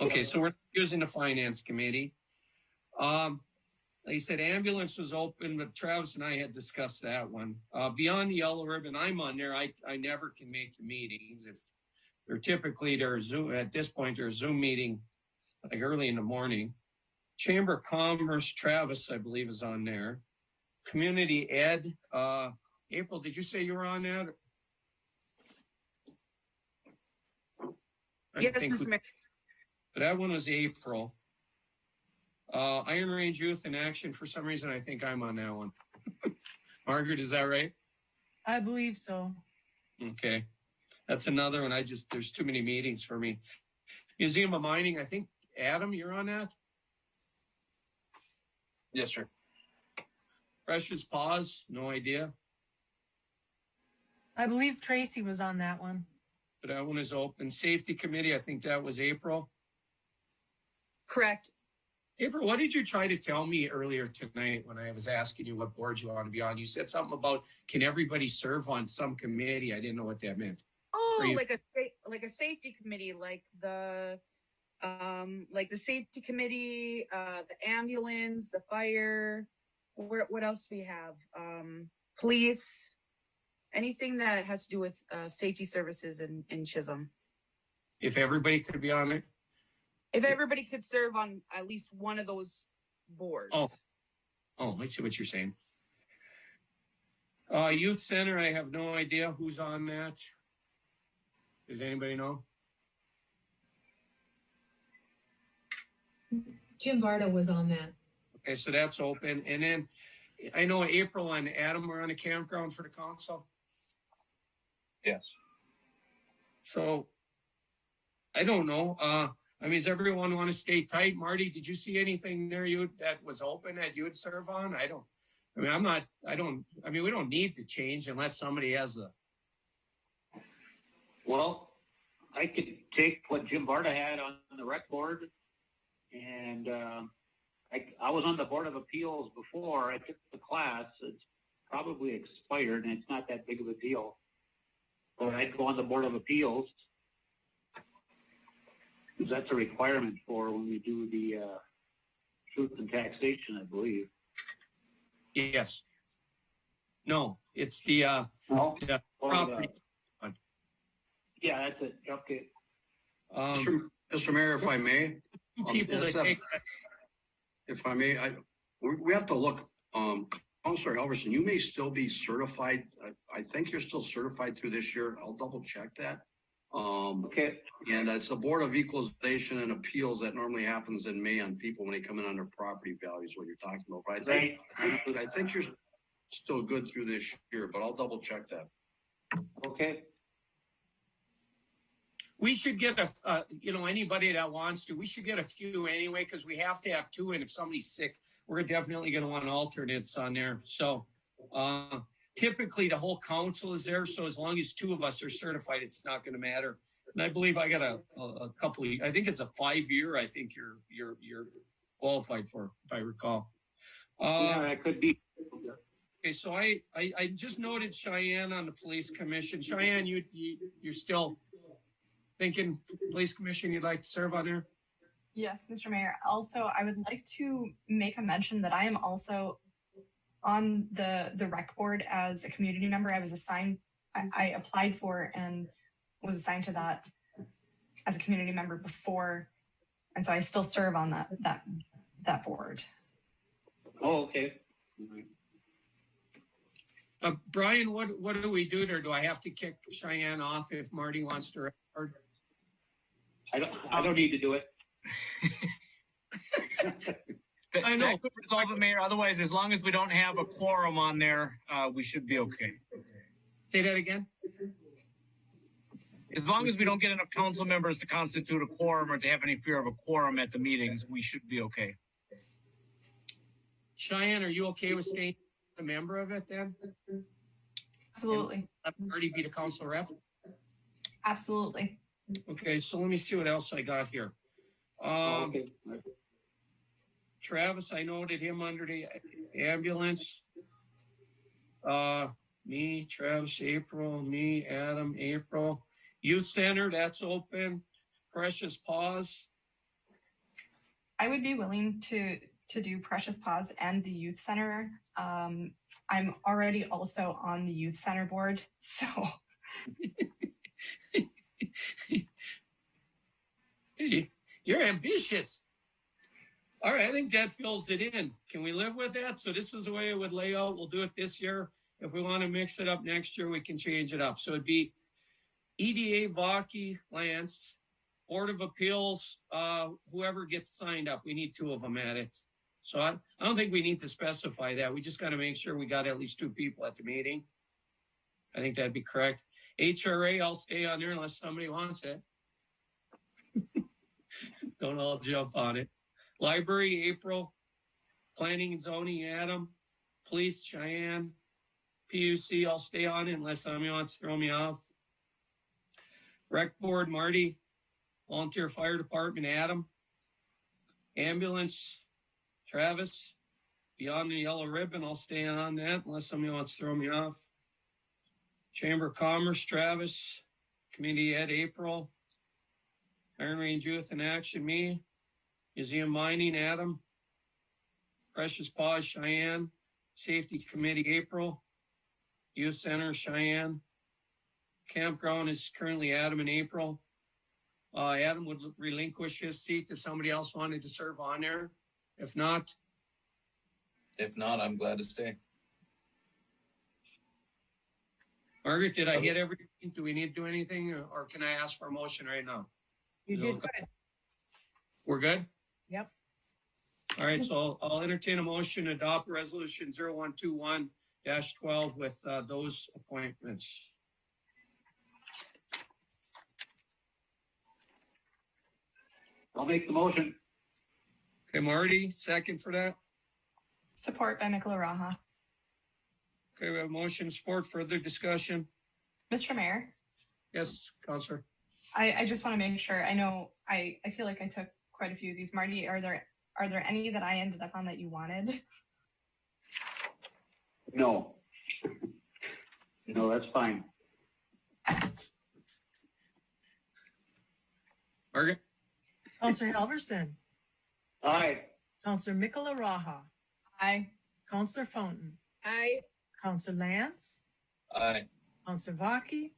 Okay, so we're using the finance committee. Like I said, ambulance was open, but Travis and I had discussed that one. Beyond the yellow ribbon, I'm on there. I never can make the meetings. If they're typically their Zoom at this point, they're a Zoom meeting like early in the morning. Chamber of Commerce, Travis, I believe, is on there. Community Ed, April, did you say you were on that? Yes, Mr. Mayor. But that one was April. Iron Range Youth in Action, for some reason, I think I'm on that one. Margaret, is that right? I believe so. Okay. That's another one. There's too many meetings for me. Museum of Mining, I think, Adam, you're on that? Yes, sir. Precious Pause, no idea. I believe Tracy was on that one. But that one is open. Safety Committee, I think that was April. Correct. April, what did you try to tell me earlier tonight when I was asking you what board you want to be on? You said something about, can everybody serve on some committee? I didn't know what that meant. Oh, like a safety committee, like the safety committee, the ambulance, the fire. What else do we have? Police. Anything that has to do with safety services in Chisholm. If everybody could be on it? If everybody could serve on at least one of those boards. Oh, I see what you're saying. Youth Center, I have no idea who's on that. Does anybody know? Jim Barta was on that. Okay, so that's open. And then I know April and Adam were on the campground for the council. Yes. So I don't know. I mean, does everyone want to stay tight? Marty, did you see anything there that was open that you would serve on? We don't need to change unless somebody has a. Well, I could take what Jim Barta had on the rec board, and I was on the Board of Appeals before. I took the class. It's probably expired, and it's not that big of a deal. But I'd go on the Board of Appeals, because that's a requirement for when we do the truth and taxation, I believe. Yes. No, it's the property. Yeah, that's it. Okay. Mr. Mayor, if I may, if I may, we have to look. Councilor Halverson, you may still be certified. I think you're still certified through this year. I'll double check that. Okay. And it's the Board of Equalization and Appeals that normally happens in May on people when they come in under property values, what you're talking about. But I think you're still good through this year, but I'll double check that. Okay. We should get anybody that wants to, we should get a few anyway, because we have to have two. And if somebody's sick, we're definitely going to want alternates on there. So typically the whole council is there. So as long as two of us are certified, it's not going to matter. And I believe I got a couple of, I think it's a 5-year. I think you're qualified for, if I recall. Yeah, that could be. Okay, so I just noted Cheyenne on the police commission. Cheyenne, you're still thinking police commission you'd like to serve on there? Yes, Mr. Mayor. Also, I would like to make a mention that I am also on the rec board as a community member. I was assigned, I applied for and was assigned to that as a community member before. And so I still serve on that board. Oh, okay. Brian, what do we do there? Do I have to kick Cheyenne off if Marty wants to record? I don't need to do it. I know. That could resolve it, Mayor. Otherwise, as long as we don't have a quorum on there, we should be okay. Say that again? As long as we don't get enough council members to constitute a quorum or to have any fear of a quorum at the meetings, we should be okay. Cheyenne, are you okay with staying a member of it then? Absolutely. I've already be the council rep? Absolutely. Okay, so let me see what else I got here. Okay. Travis, I noted him under the ambulance. Me, Travis, April, me, Adam, April. Youth Center, that's open. Precious Paws. I would be willing to do Precious Paws and the youth center. I'm already also on the youth center board, so. Hey, you're ambitious. All right, I think that fills it in. Can we live with that? So this is the way it would lay out. We'll do it this year. If we want to mix it up next year, we can change it up. So it'd be EDA, Vaki, Lance, Board of Appeals, whoever gets signed up. We need 2 of them at it. So I don't think we need to specify that. We just got to make sure we got at least 2 people at the meeting. I think that'd be correct. HRA, I'll stay on there unless somebody wants it. Don't all jump on it. Library, April. Planning and Zoning, Adam. Police, Cheyenne. PUC, I'll stay on it unless somebody wants to throw me off. Rec Board, Marty. Volunteer Fire Department, Adam. Ambulance, Travis. Beyond the Yellow Ribbon, I'll stay on that unless somebody wants to throw me off. Chamber of Commerce, Travis. Community Ed, April. Iron Range Youth in Action, me. Museum Mining, Adam. Precious Paws, Cheyenne. Safety Committee, April. Youth Center, Cheyenne. Campground is currently Adam and April. Adam would relinquish his seat if somebody else wanted to serve on there. If not, I'm glad to stay. Margaret, did I hit everything? Do we need to do anything or can I ask for a motion right now? You did good. We're good? Yep. All right, so I'll entertain a motion to adopt resolution 0121-12 with those appointments. I'll make the motion. Okay, Marty, second for that. Support by Nicola Raha. Okay, we have motion, support, further discussion. Mr. Mayor, Yes, Counselor. I just want to make sure, I know, I feel like I took quite a few of these. Marty, are there any that I ended up on that you wanted? No. No, that's fine. Margaret? Counselor Halverson. Aye. Counselor Nicola Raha. Aye. Counselor Fountain. Aye. Counselor Lance. Aye. Counselor Vaki.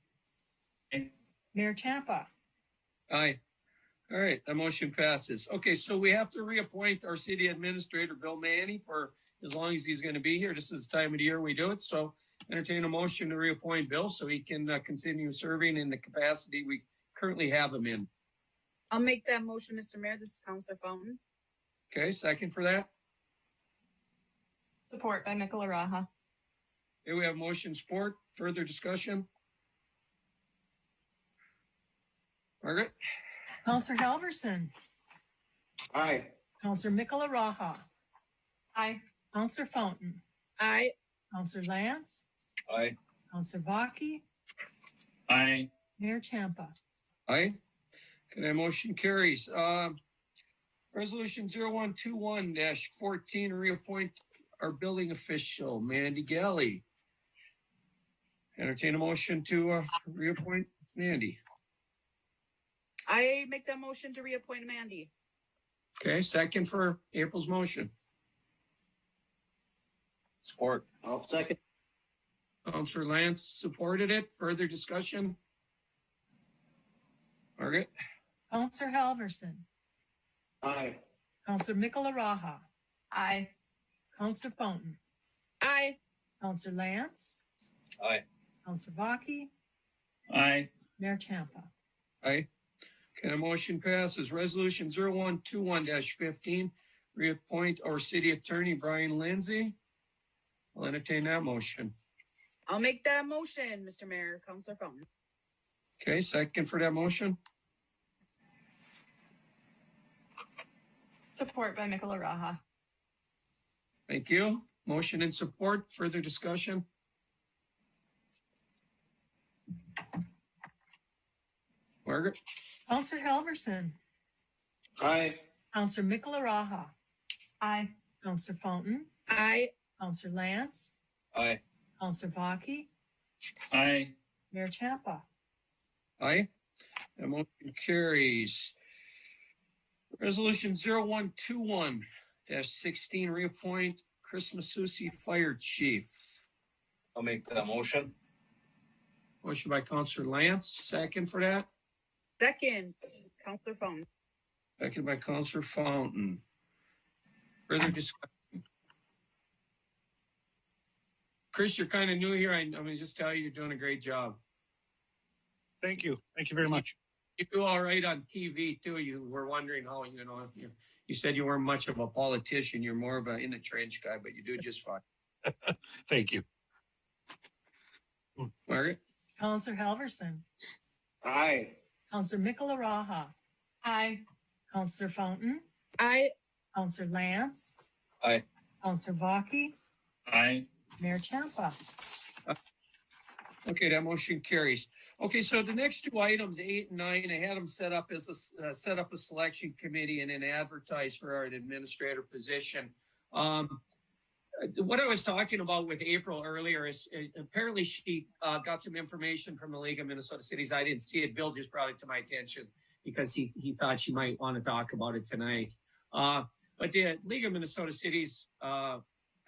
Mayor Champa. Aye. All right, that motion passes. Okay, so we have to reappoint our city administrator, Bill Manny, for as long as he's going to be here. This is the time of the year we do it. So entertain a motion to reappoint Bill so he can continue serving in the capacity we currently have him in. I'll make that motion, Mr. Mayor. This is Counselor Fountain. Okay, second for that. Support by Nicola Raha. Here we have motion support. Further discussion. Margaret? Counselor Halverson. Aye. Counselor Nicola Raha. Aye. Counselor Fountain. Aye. Counselor Lance. Aye. Counselor Vaki. Aye. Mayor Champa. Aye. Okay, that motion carries. Resolution 0121-14, reappoint our building official, Mandy Galley. Entertain a motion to reappoint Mandy. I make that motion to reappoint Mandy. Okay, second for April's motion. Support. I'll second. Counselor Lance supported it. Further discussion? Margaret? Counselor Halverson. Aye. Counselor Nicola Raha. Aye. Counselor Fountain. Aye. Counselor Lance. Aye. Counselor Vaki. Aye. Mayor Champa. Aye. Okay, the motion passes. Resolution 0121-15, reappoint our city attorney, Brian Lindsay. I'll entertain that motion. I'll make that motion, Mr. Mayor. Counselor Fountain. Okay, second for that motion. Support by Nicola Raha. Thank you. Motion and support. Further discussion? Margaret? Counselor Halverson. Aye. Counselor Mikala-Raha. Aye. Counselor Fountain. Aye. Counselor Lance. Aye. Counselor Vaki. Aye. Mayor Champa. Aye. That motion carries. Resolution 0121-16, reappoint Chris Masucci, Fire Chief. I'll make that motion. Motion by Counselor Lance, second for that. Second, Counselor Fountain. Second by Counselor Fountain. Further discussion? Chris, you're kind of new here. I'm going to just tell you, you're doing a great job. Thank you. Thank you very much. You do all right on TV too. You were wondering how, you said you weren't much of a politician. You're more of a in the trench guy, but you do just fine. Thank you. Margaret? Counselor Halverson. Aye. Counselor Mikala-Raha. Aye. Counselor Fountain. Aye. Counselor Lance. Aye. Counselor Vaki. Aye. Mayor Champa. Okay, that motion carries. Okay, so the next two items, 8 and 9, I had them set up as a selection committee and then advertise for our administrator position. What I was talking about with April earlier is apparently she got some information from the League of Minnesota Cities. I didn't see it. Bill just brought it to my attention because he thought she might want to talk about it tonight. But the League of Minnesota Cities,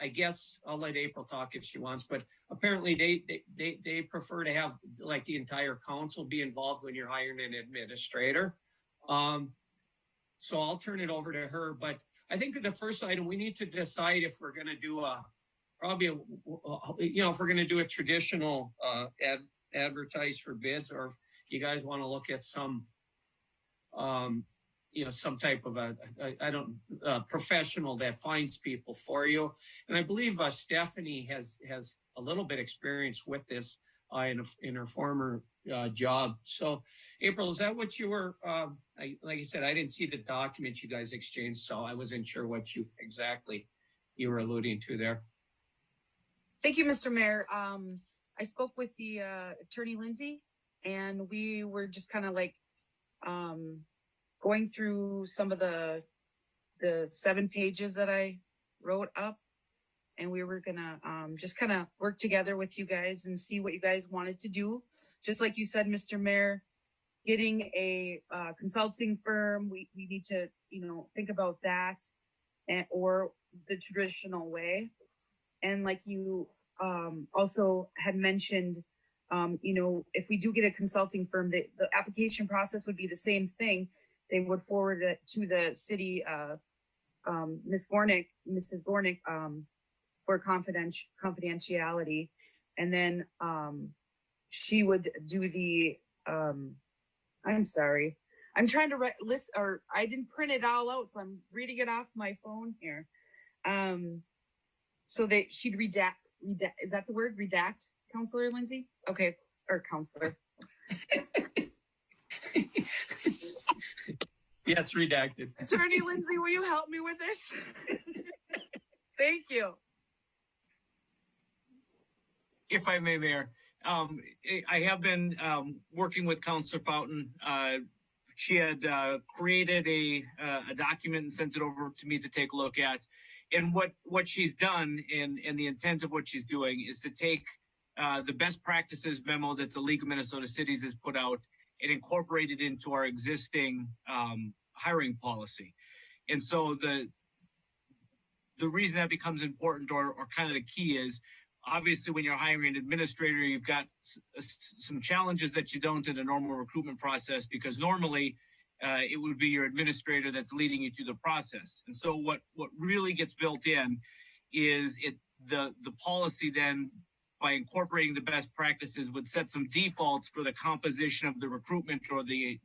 I guess I'll let April talk if she wants, but apparently they prefer to have like the entire council be involved when you're hiring an administrator. So I'll turn it over to her, but I think the first item, we need to decide if we're going to do if we're going to do a traditional advertise for bids, or if you guys want to look at some, some type of a professional that finds people for you. And I believe Stephanie has a little bit experience with this in her former job. So April, is that what you were, like I said, I didn't see the document you guys exchanged, so I wasn't sure what you were alluding to there. Thank you, Mr. Mayor. I spoke with the attorney Lindsay, and we were just kind of like going through some of the 7 pages that I wrote up, and we were gonna just kind of work together with you guys and see what you guys wanted to do. Just like you said, Mr. Mayor, getting a consulting firm, we need to, think about that, or the traditional way. And like you also had mentioned, if we do get a consulting firm, the application process would be the same thing. They would forward it to the city, Mrs. Gornick, for confidentiality. And then she would do the, I'm sorry. I'm trying to list, or I didn't print it all out, so I'm reading it off my phone here. So she'd redact, is that the word? Redact, Counselor Lindsay? Okay, or Counselor. Yes, redacted. Attorney Lindsay, will you help me with this? Thank you. If I may, Mayor, I have been working with Counselor Fountain. She had created a document and sent it over to me to take a look at. And what she's done, and the intent of what she's doing, is to take the best practices memo that the League of Minnesota Cities has put out and incorporate it into our existing hiring policy. And so the reason that becomes important, or kind of the key, is obviously when you're hiring an administrator, you've got some challenges that you don't in a normal recruitment process, because normally it would be your administrator that's leading you through the process. And so what really gets built in is the policy then, by incorporating the best practices, would set some defaults for the composition of the recruitment, or the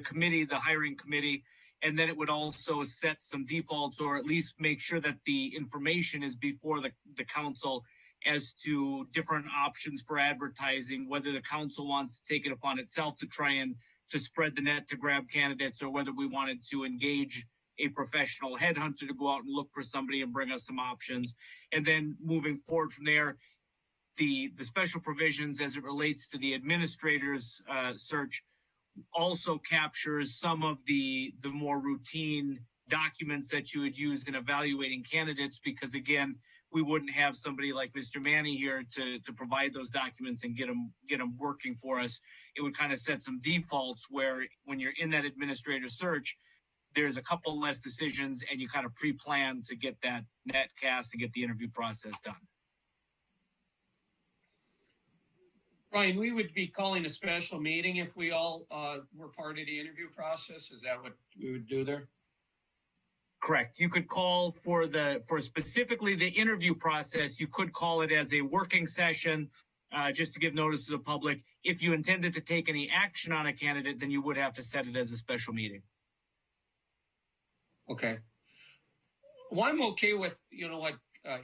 committee, the hiring committee. And then it would also set some defaults, or at least make sure that the information is before the council as to different options for advertising, whether the council wants to take it upon itself to try and to spread the net to grab candidates, or whether we wanted to engage a professional headhunter to go out and look for somebody and bring us some options. And then moving forward from there, the special provisions as it relates to the administrator's search also captures some of the more routine documents that you would use in evaluating candidates, because again, we wouldn't have somebody like Mr. Manny here to provide those documents and get them working for us. It would kind of set some defaults where when you're in that administrator search, there's a couple less decisions and you kind of pre-plan to get that net cast to get the interview process done. Brian, we would be calling a special meeting if we all were part of the interview process. Is that what we would do there? Correct. You could call for specifically the interview process. You could call it as a working session, just to give notice to the public. If you intended to take any action on a candidate, then you would have to set it as a special meeting. Okay. Well, I'm okay with, what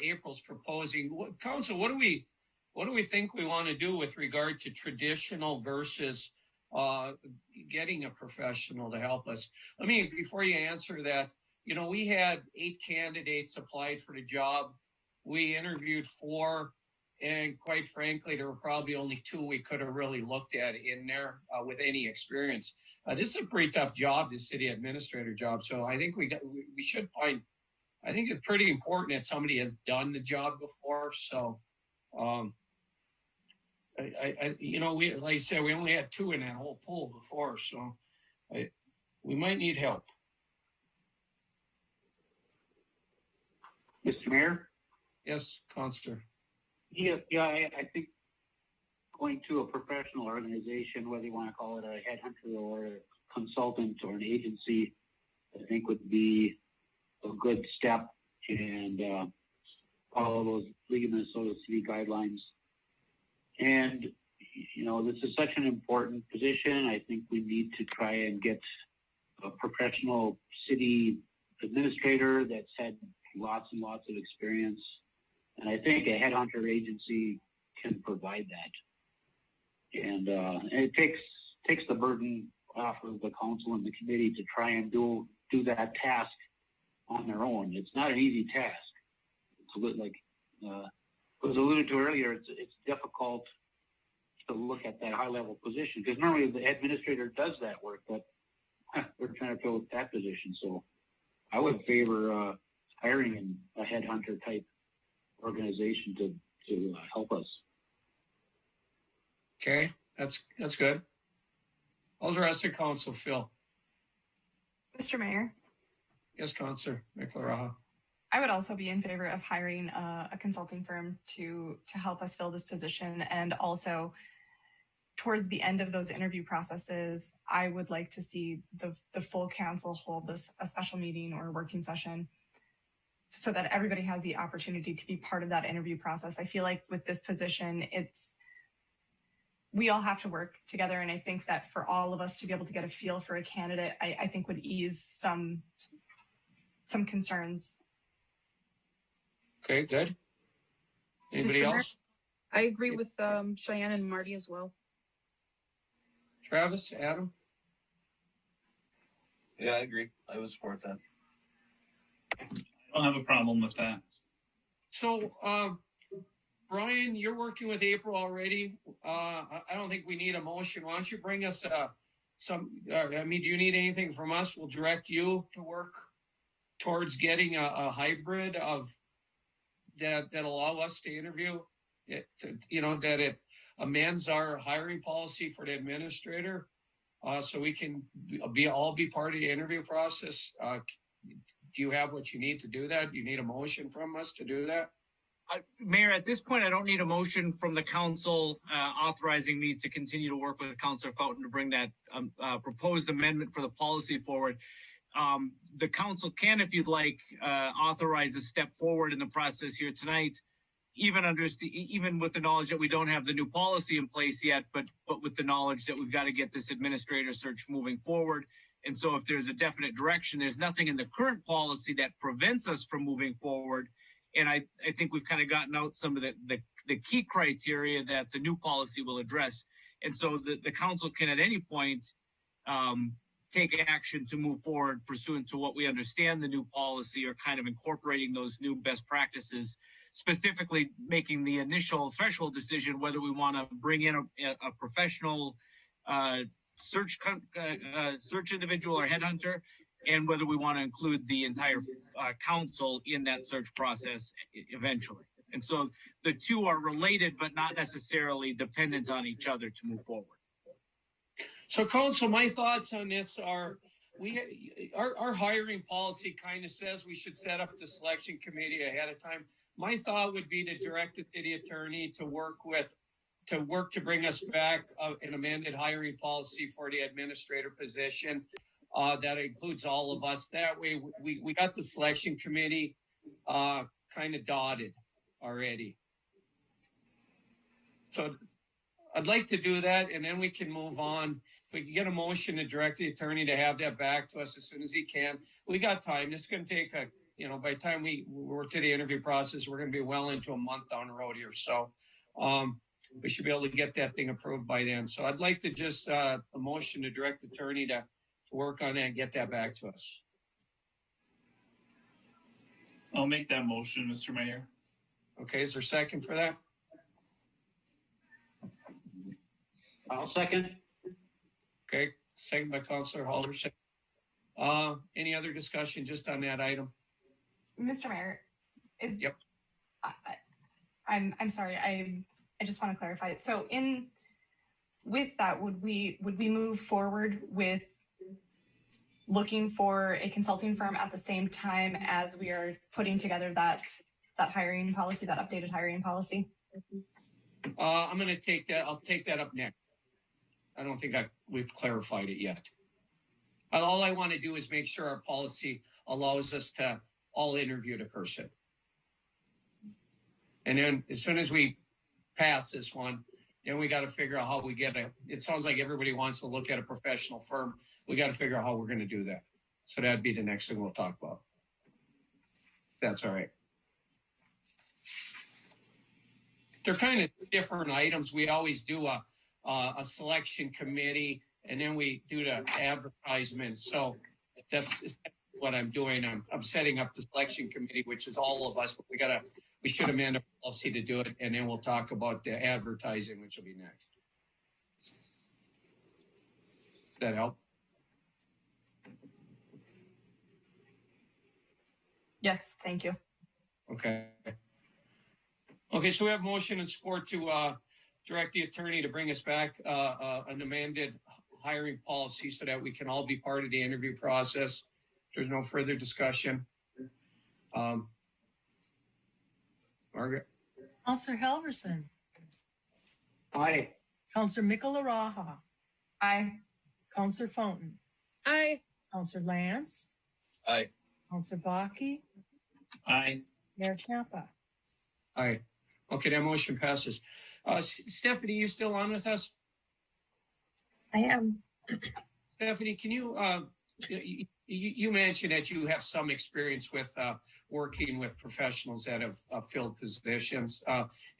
April's proposing. Council, what do we think we want to do with regard to traditional versus getting a professional to help us? Before you answer that, we had 8 candidates applied for the job. We interviewed 4, and quite frankly, there were probably only 2 we could have really looked at in there with any experience. This is a pretty tough job, this city administrator job. So I think we should find. I think it's pretty important that somebody has done the job before. So, we like I said, we only had 2 in that whole pool before, so we might need help. Mr. Mayor? Yes, Constable. Yeah, I think going to a professional organization, whether you want to call it a headhunter or a consultant or an agency, I think would be a good step, and follow those League of Minnesota City guidelines. And, this is such an important position. I think we need to try and get a professional city administrator that's had lots and lots of experience. And I think a headhunter agency can provide that. And it takes the burden off of the council and the committee to try and do that task on their own. It's not an easy task. It's like was alluded to earlier. It's difficult to look at that high level position because normally the administrator does that work, but we're trying to fill that position. So I would favor hiring a headhunter type organization to help us. Okay, that's good. How's the rest of council, Phil? Mr. Mayor? Yes, Councilor McLaraha. I would also be in favor of hiring a consulting firm to help us fill this position. And also, towards the end of those interview processes, I would like to see the full council hold a special meeting or a working session so that everybody has the opportunity to be part of that interview process. I feel like with this position, we all have to work together. And I think that for all of us to be able to get a feel for a candidate, I think would ease some concerns. Okay, good. Anybody Mr. else? Mayor, I agree with Cheyenne and Marty as well. Travis, Adam? Yeah, I agree. I would support that. I don't have a problem with that. So, Brian, you're working with April already. I don't think we need a motion. Why don't you bring us do you need anything from us? We'll direct you to work towards getting a hybrid of that allow us to interview it, that it amends our hiring policy for the administrator, so we can all be part of the interview process. Do you have what you need to do that? Do you need a motion from us to do that? Mayor, at this point, I don't need a motion from the council authorizing me to continue to work with Councilor Fountain to bring that proposed amendment for the policy forward. The council can, if you'd like, authorize a step forward in the process here tonight, even with the knowledge that we don't have the new policy in place yet, but with the knowledge that we've got to get this administrator search moving forward. And so if there's a definite direction, there's nothing in the current policy that prevents us from moving forward. And I think we've kind of gotten out some of the key criteria that the new policy will address. And so the council can at any point take action to move forward pursuant to what we understand the new policy or kind of incorporating those new best practices. specifically making the initial threshold decision whether we want to bring in a professional search individual or headhunter, and whether we want to include the entire council in that search process eventually. And so the two are related, but not necessarily dependent on each other to move forward. So, council, my thoughts on this are our hiring policy kind of says we should set up the selection committee ahead of time. My thought would be to direct the city attorney to work to bring us back an amended hiring policy for the administrator position that includes all of us. That way we got the selection committee kind of dotted already. So I'd like to do that, and then we can move on. If we can get a motion to direct the attorney to have that back to us as soon as he can. We got time. This is going to take by the time we work to the interview process, we're going to be well into a month down the road here. So we should be able to get that thing approved by then. So I'd like to just a motion to direct the attorney to work on that and get that back to us. I'll make that motion, Mr. Mayor. Okay, is there a second for that? I'll second. Okay, second by Councilor Halder. Any other discussion just on that item? Mr. Mayor, Yep. I'm sorry. I just want to clarify. So with that, would we move forward with looking for a consulting firm at the same time as we are putting together that hiring policy, that updated hiring policy? I'm going to take that. I'll take that up next. I don't think we've clarified it yet. All I want to do is make sure our policy allows us to all interview the person. And then as soon as we pass this one, then we got to figure out how we get it sounds like everybody wants to look at a professional firm. We got to figure out how we're going to do that. So that'd be the next thing we'll talk about. That's all right. They're kind of different items. We always do a selection committee, and then we do the advertisement. So that's what I'm doing. I'm setting up the selection committee, which is all of us. But we should amend a policy to do it, and then we'll talk about the advertising, which will be next. Does that help? Yes, thank you. Okay. Okay, so we have motion and support to direct the attorney to bring us back an amended hiring policy so that we can all be part of the interview process. There's no further discussion. Margaret? Councillor Halverson. Aye. Councillor Michalaraha. Aye. Councillor Fountain. Aye. Councillor Lance. Aye. Councillor Bakke. Aye. Mayor Champa. Aye. Okay, that motion passes. Stephanie, you still on with us? I am. Stephanie, can you, you mentioned that you have some experience with working with professionals that have filled positions.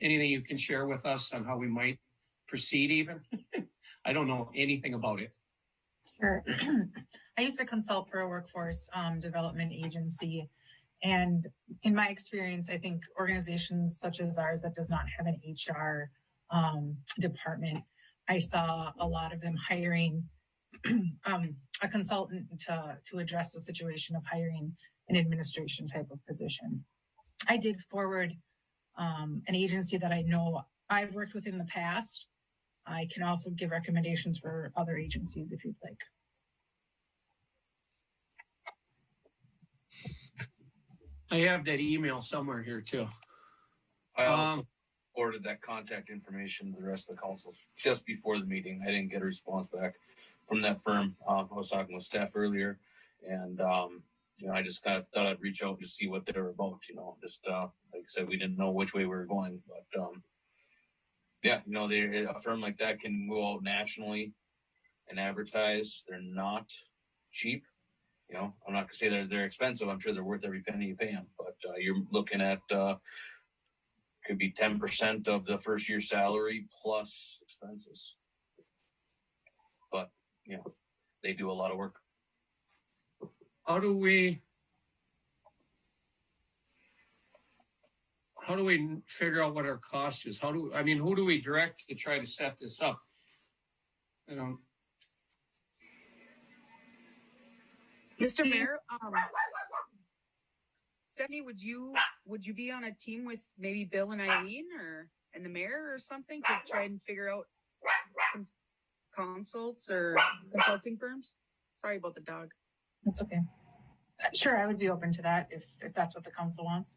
Anything you can share with us on how we might proceed even? I don't know anything about it. Sure. I used to consult for a workforce development agency. And in my experience, I think organizations such as ours that does not have an HR department, I saw a lot of them hiring a consultant to address the situation of hiring an administration type of position. I did forward an agency that I know I've worked with in the past. I can also give recommendations for other agencies if you'd like. I have that email somewhere here too. I also forwarded that contact information to the rest of the council just before the meeting. I didn't get a response back from that firm. I was talking with staff earlier, and I just kind of thought I'd reach out to see what they were about. Just like I said, we didn't know which way we were going, but a firm like that can go out nationally and advertise. They're not cheap. I'm not gonna say they're expensive. I'm sure they're worth every penny you pay them. But you're looking at could be 10% of the first year's salary plus expenses. But they do a lot of work. How do we how do we figure out what our cost is? Who do we direct to try to set this up? You know, Mr. Mayor, Stephanie, would you be on a team with maybe Bill and Eileen and the mayor or something to try and figure out consults or consulting firms? Sorry about the dog. That's okay. Sure, I would be open to that if that's what the council wants.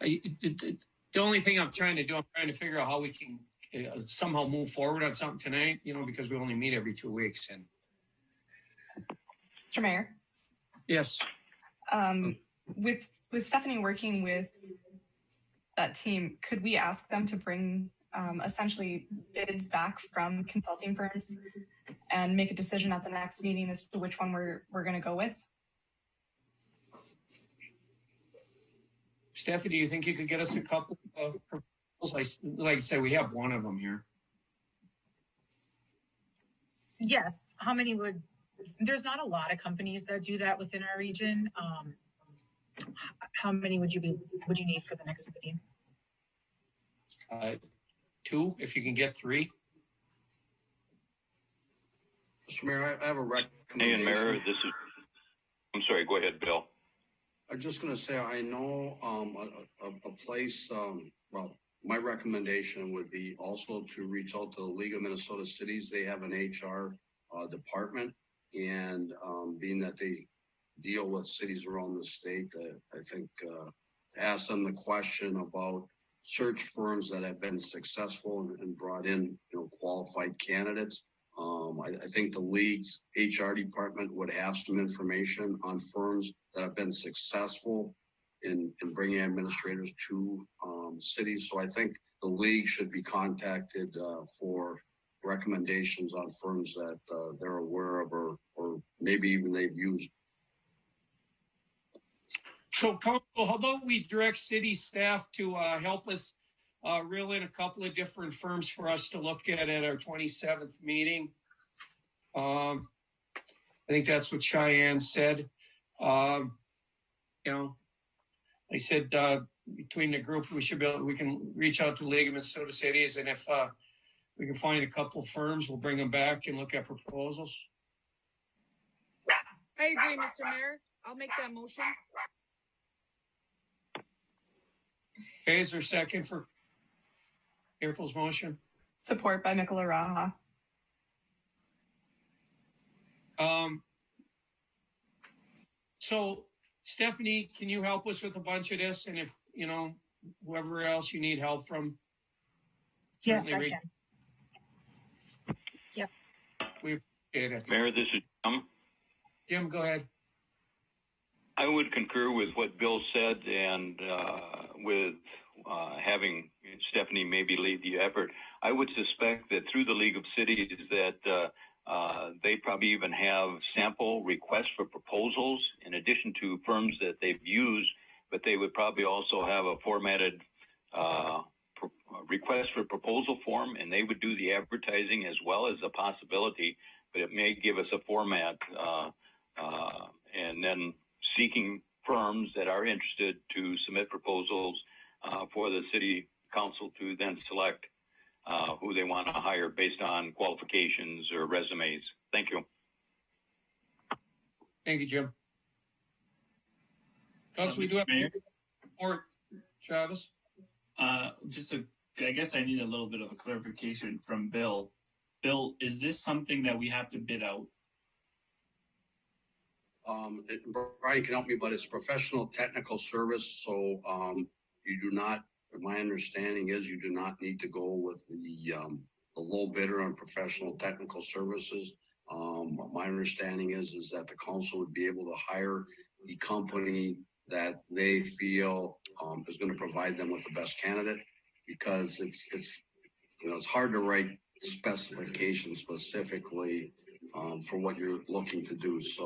the only thing I'm trying to do, I'm trying to figure out how we can somehow move forward on something tonight, because we only meet every 2 weeks. And Mr. Mayor, yes, with Stephanie working with that team, could we ask them to bring essentially bids back from consulting firms and make a decision at the next meeting as to which one we're going to go with? Stephanie, do you think you could get us a couple of proposals? Like I said, we have one of them here. Yes. How many there's not a lot of companies that do that within our region. How many would you need for the next meeting? 2, if you can get 3. Mr. Mayor, I have a Hey, recommendation. and Mayor, I'm sorry, go ahead, Bill. I'm just going to say, I know a place, well, my recommendation would be also to reach out to the League of Minnesota Cities. They have an HR department, and being that they deal with cities around the state, I think ask them the question about search firms that have been successful and brought in qualified candidates. I think the league's HR department would have some information on firms that have been successful in bringing administrators to cities. So I think the league should be contacted for recommendations on firms that they're aware of or maybe even they've used. So, Council, how about we direct city staff to help us reel in a couple of different firms for us to look at our 27th meeting? I think that's what Cheyenne said. I said between the group, we can reach out to League of Minnesota Cities, and if we can find a couple firms, we'll bring them back and look at proposals. I agree, Mr. Mayor. I'll make that motion. Okay, is there a second for April's motion? Support by Mikala Raha. So Stephanie, can you help us with a bunch of this? And if, whoever else you need help from. Yes, I can. Yep. We appreciate it. Mayor, this is Jim. Jim, go ahead. I would concur with what Bill said, and with having Stephanie maybe lead the effort. I would suspect that through the League of Cities that they probably even have sample requests for proposals in addition to firms that they've used, but they would probably also have a formatted request for proposal form, and they would do the advertising as well as a possibility, but it may give us a format and then seeking firms that are interested to submit proposals for the city council to then select who they want to hire based on qualifications or resumes. Thank you. Thank you, Jim. Council, we do have report, Travis. I guess I need a little bit of a clarification from Bill. Bill, is this something that we have to bid out? Brian can help me, but it's professional technical service. So you do not, my understanding is you do not need to go with the low bidder on professional technical services. My understanding is that the council would be able to hire the company that they feel is going to provide them with the best candidate, because it's hard to write specifications specifically for what you're looking to do. So,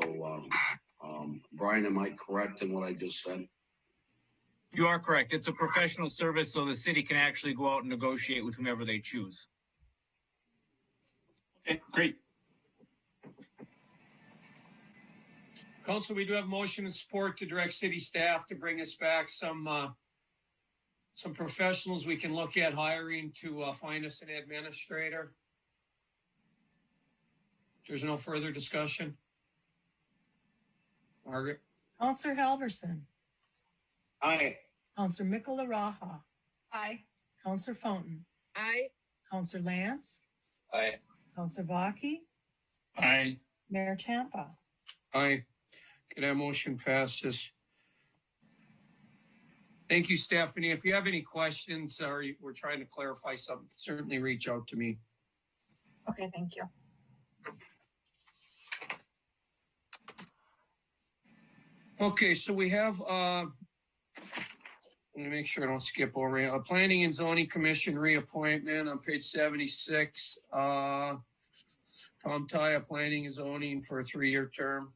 Brian, am I correct in what I just said? You are correct. It's a professional service, so the city can actually go out and negotiate with whomever they choose. Okay, great. Council, we do have motion and support to direct city staff to bring us back some professionals we can look at hiring to find us an administrator. There's no further discussion. Margaret? Counselor Halverson. Aye. Counselor Mikala Raha. Aye. Counselor Fountain. Aye. Counselor Lance. Aye. Counselor Baki. Aye. Mayor Champa. Aye. Okay, that motion passes. Thank you, Stephanie. If you have any questions or we're trying to clarify something, certainly reach out to me. Okay, thank you. Okay, so we have, let me make sure I don't skip over it. A Planning and Zoning Commission reappointment on page 76. Tom Tye, Planning and Zoning for a 3-year term.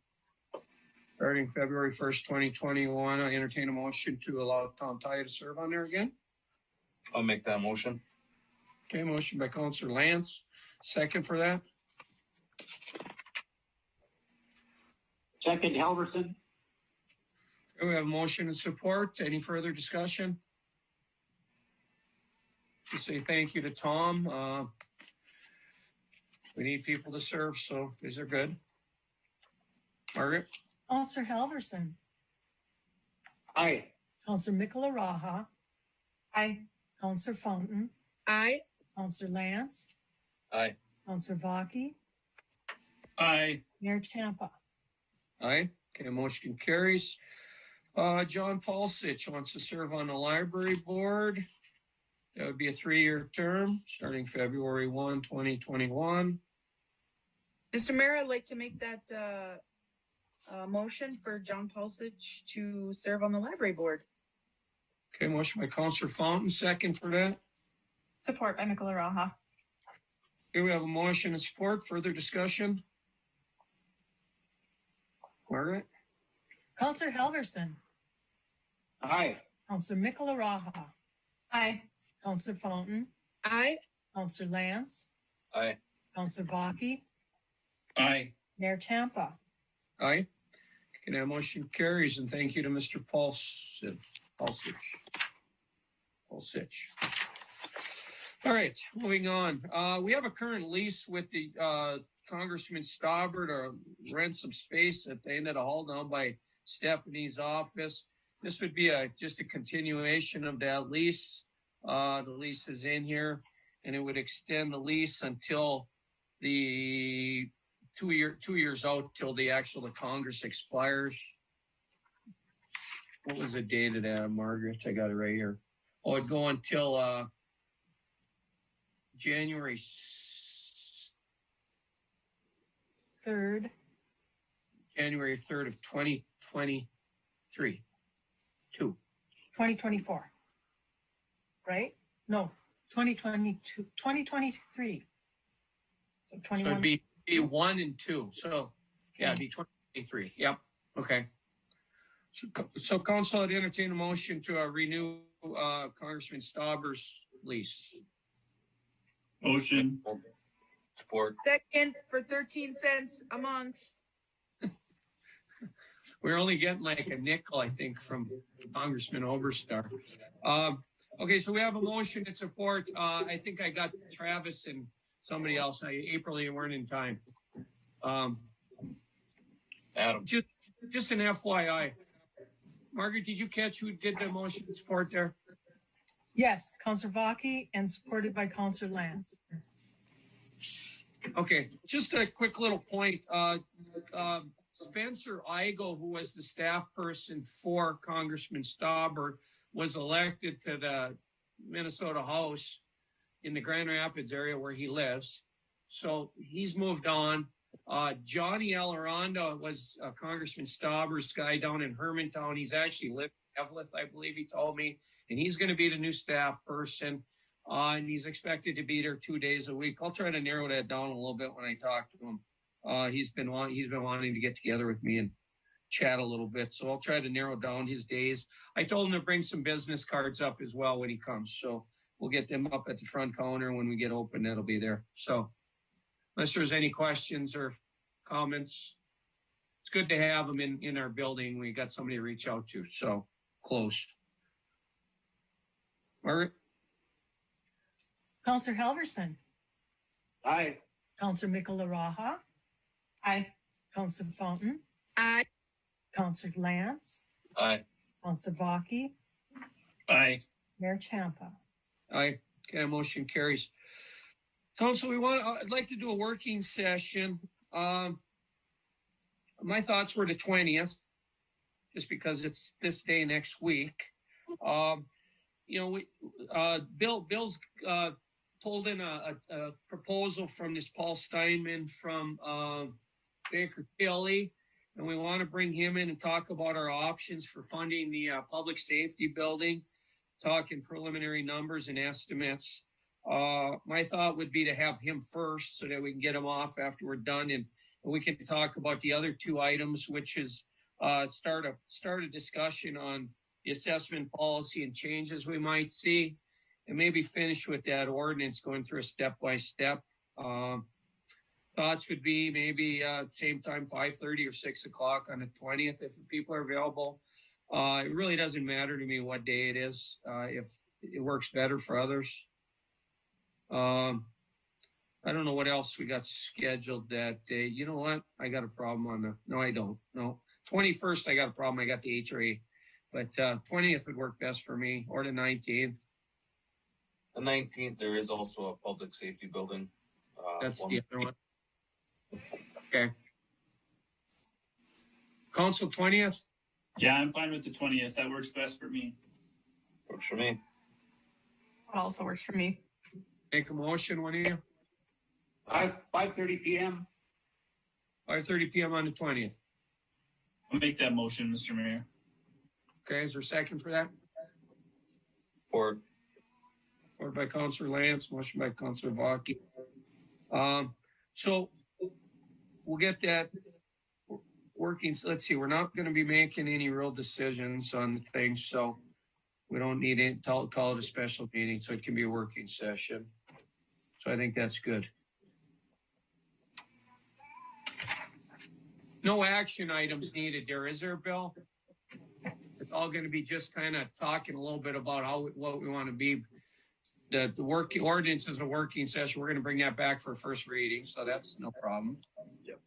Starting February 1st, 2021, I entertain a motion to allow Tom Tye to serve on there again. I'll make that motion. Okay, motion by Councilor Lance. Second for that. Second, Halverson. Okay, we have a motion and support. Any further discussion? Just say thank you to Tom. We need people to serve, so these are good. Margaret? Counselor Halverson. Aye. Counselor Mikala Raha. Aye. Counselor Fountain. Aye. Counselor Lance. Aye. Counselor Baki. Aye. Mayor Champa. Aye. Okay, motion carries. John Paulsich wants to serve on the library board. That would be a 3-year term starting February 1, 2021. Mr. Mayor, I'd like to make that motion for John Paulsich to serve on the library board. Okay, motion by Councilor Fountain, second for that. Support by Mikala Raha. Here we have a motion and support. Further discussion? Margaret? Counselor Halverson. Aye. Counselor Mikala Raha. Aye. Counselor Fountain. Aye. Counselor Lance. Aye. Counselor Baki. Aye. Mayor Champa. Aye. Okay, that motion carries, and thank you to Mr. Paulsich. All right, moving on. We have a current lease with the Congressman Stauber to rent some space at the end of the hall down by Stephanie's office. This would be just a continuation of that lease. The lease is in here, and it would extend the lease until the 2 years out till the Congress expires. What was the date of that, Margaret? I got it right here. Oh, it'd go until January 3rd. January 3rd of 2023. 2024. Right? No, 2022, 2023. So 21. So it'd be 1 and 2. So yeah, it'd be 2023. Yep. Okay. So council, I'd entertain a motion to renew Congressman Stauber's lease. Motion. Support. Second for 13 cents a month. We're only getting like a nickel, I think, from Congressman Oberstar. Okay, so we have a motion and support. I think I got Travis and somebody else. April, you weren't in time. Adam. Just an FYI. Margaret, did you catch who did the motion and support there? Yes, Counselor Baki and supported by Counselor Lance. Okay, just a quick little point. Spencer Igo, who was the staff person for Congressman Stauber, was elected to the Minnesota House in the Grand Rapids area where he lives. So he's moved on. Johnny Alaronda was Congressman Stauber's guy down in Hermantown. He's actually lived in Eveleth, I believe he told me, and he's going to be the new staff person. And he's expected to be there 2 days a week. I'll try to narrow that down a little bit when I talk to him. He's been wanting to get together with me and chat a little bit. So I'll try to narrow down his days. I told him to bring some business cards up as well when he comes. So we'll get them up at the front counter when we get open. That'll be there. So unless there's any questions or comments. it's good to have them in our building. We got somebody to reach out to, so close. Margaret? Counselor Halverson. Aye. Counselor Mikala-Raha. Aye. Counselor Fountain. Aye. Counselor Lance. Aye. Counselor Vaki. Aye. Mayor Champa. Aye. Okay, motion carries. Council, I'd like to do a working session. My thoughts were the 20th, just because it's this day next week. Bill's pulled in a proposal from this Paul Steinman from Baker Tilly, and we want to bring him in and talk about our options for funding the public safety building, talking preliminary numbers and estimates. My thought would be to have him first so that we can get him off after we're done, and we can talk about the other two items, which is start a discussion on the assessment policy and changes we might see, and maybe finish with that ordinance going through a step-by-step. Thoughts would be maybe same time, 5:30 or 6 o'clock on the 20th, if people are available. It really doesn't matter to me what day it is, if it works better for others. I don't know what else we got scheduled that day. You know what? I got a problem no, I don't. No. 21st, I got a problem. I got the HRA. But 20th would work best for me, or the 19th. The 19th, there is also a public safety building. That's the other one. Okay. Council 20th? Yeah, I'm fine with the 20th. That works best for me. Works for me. That also works for me. Make a motion, one of you? 5:30 p.m. 5:30 p.m. on the 20th. I'll make that motion, Mr. Mayor. Okay, is there a second for that? Or by Councilor Lance, motion by Councilor Vaki. So we'll get that working. So let's see, we're not going to be making any real decisions on things, so we don't need it. Call it a special meeting, so it can be a working session. So I think that's good. No action items needed there, is there, Bill? It's all going to be just kind of talking a little bit about what we want to be. The working ordinance is a working session. We're going to bring that back for first reading, so that's no problem. Yep.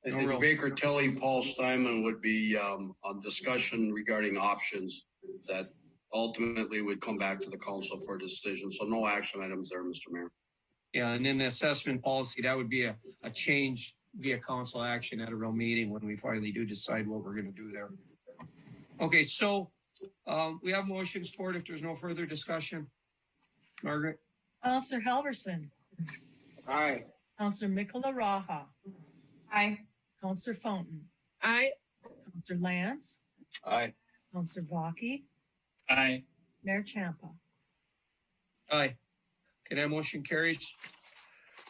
I think Baker Tilly, Paul Steinman would be on discussion regarding options that ultimately would come back to the council for a decision. So no action items there, Mr. Mayor. Yeah, and then the assessment policy, that would be a change via council action at a real meeting when we finally do decide what we're going to do there. Okay, so we have motion support if there's no further discussion. Margaret? Counselor Halverson. Aye. Counselor Mikala-Raha. Aye. Counselor Fountain. Aye. Counselor Lance. Aye. Counselor Vaki. Aye. Mayor Champa. Aye. Okay, that motion carries.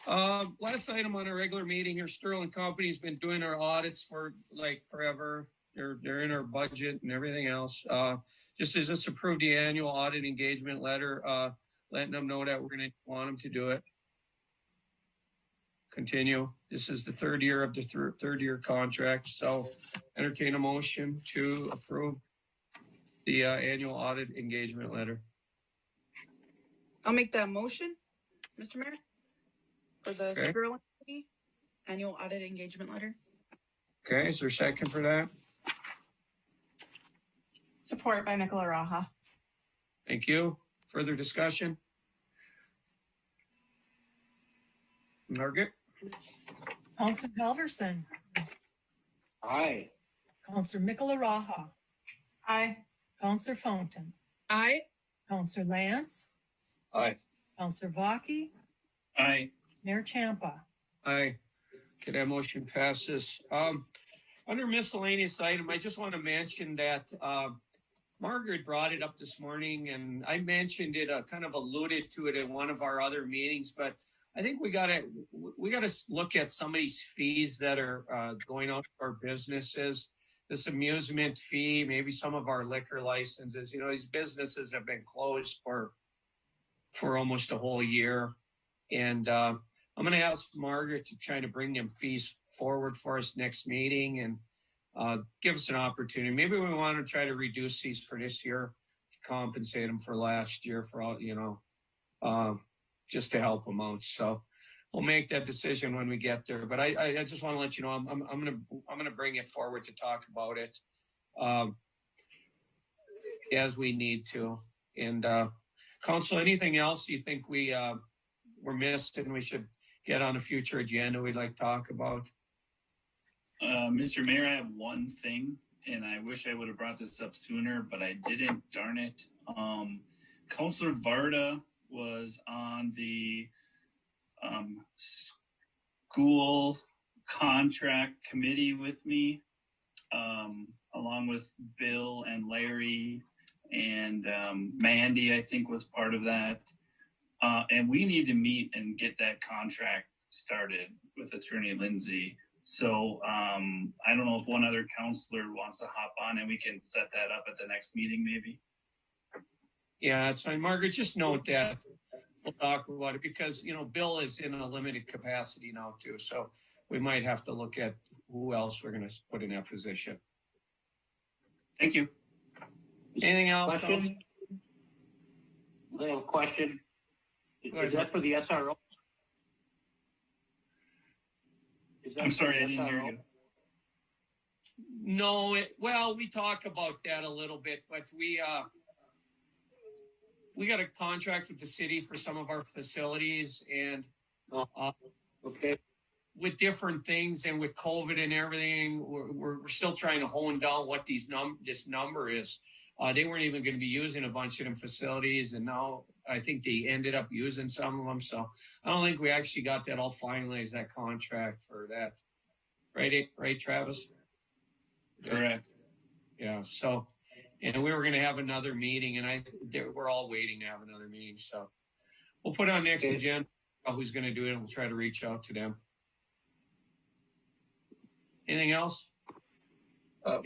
Last item on our regular meeting here, Sterling Company's been doing our audits for like forever. They're in our budget and everything else. Just as this approved the annual audit engagement letter, letting them know that we're going to want them to do it. Continue. This is the third year of the third year contract. So entertain a motion to approve the annual audit engagement letter. I'll make that motion, Mr. Mayor, for the Sterling Company annual audit engagement letter. Okay, is there a second for that? Support by Mikala-Raha. Thank you. Further discussion? Margaret? Counselor Halverson. Aye. Counselor Mikala-Raha. Aye. Counselor Fountain. Aye. Counselor Lance. Aye. Counselor Vaki. Aye. Mayor Champa. Aye. Okay, that motion passes. Under miscellaneous item, I just want to mention that Margaret brought it up this morning, and I mentioned it, kind of alluded to it in one of our other meetings, but I think we got to look at some of these fees that are going out to our businesses. This amusement fee, maybe some of our liquor licenses. You know, these businesses have been closed for almost a whole year, and I'm going to ask Margaret to try to bring them fees forward for us next meeting, and give us an opportunity. Maybe we want to try to reduce these for this year, compensate them for last year for all, just to help them out. So we'll make that decision when we get there. But I just want to let you know, I'm gonna bring it forward to talk about it as we need to. And Council, anything else you think we're missed and we should get on a future agenda we'd like to talk about? Mr. Mayor, I have one thing, and I wish I would have brought this up sooner, but I didn't, darn it. Councilor Varda was on the school contract committee with me, along with Bill and Larry and Mandy, I think, was part of that. And we need to meet and get that contract started with Attorney Lindsay. So I don't know if one other counselor wants to hop on and we can set that up at the next meeting, maybe. Yeah, that's fine. Margaret, just note that we'll talk about it because, Bill is in a limited capacity now too. So we might have to look at who else we're going to put in that position. Thank you. Anything else? Question? I have a question. Is that for the SRO? I'm sorry, I didn't hear you. No, we talk about that a little bit, but we got a contract with the city for some of our facilities, and okay, with different things and with COVID and everything, we're still trying to hone down what this number is. They weren't even going to be using a bunch of them facilities, and now I think they ended up using some of them. So I don't think we actually got that all finalized, that contract for that. Right, Travis? Correct. Yeah. So, and we were going to have another meeting, and we're all waiting to have another meeting. So we'll put on next agenda who's going to do it, and we'll try to reach out to them. Anything else?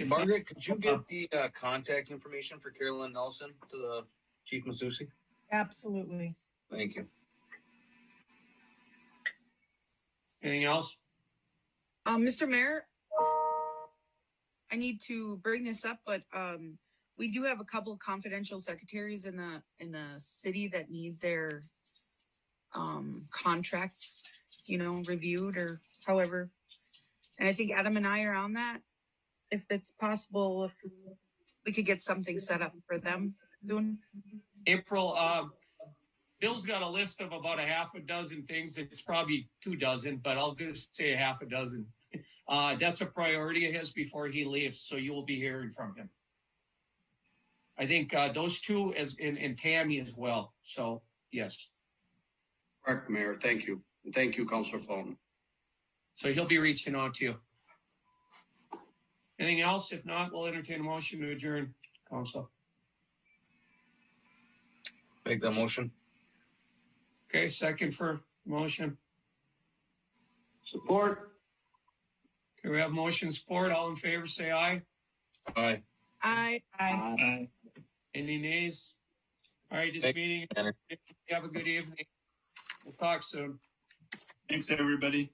Margaret, could you get the contact information for Carolyn Nelson to the Chief Masusi? Absolutely. Thank you. Anything else? Mr. Mayor, I need to bring this up, but we do have a couple of confidential secretaries in the city that need their contracts, reviewed or however. And I think Adam and I are on that. If it's possible, if we could get something set up for them doing. April, Bill's got a list of about a half a dozen things. It's probably 24, but I'll just say a half a dozen. That's a priority of his before he leaves, so you will be hearing from him. I think those two and Tammy as well. So, yes. Correct, Mayor. Thank you. And thank you, Councilor Fulton. So he'll be reaching out to you. Anything else? If not, we'll entertain a motion to adjourn, Council. Make that motion. Okay, second for motion. Support. Okay, we have motion support. All in favor, say aye. Aye. Aye. Any nays? All right, this meeting. Have a good evening. We'll talk soon. Thanks, everybody.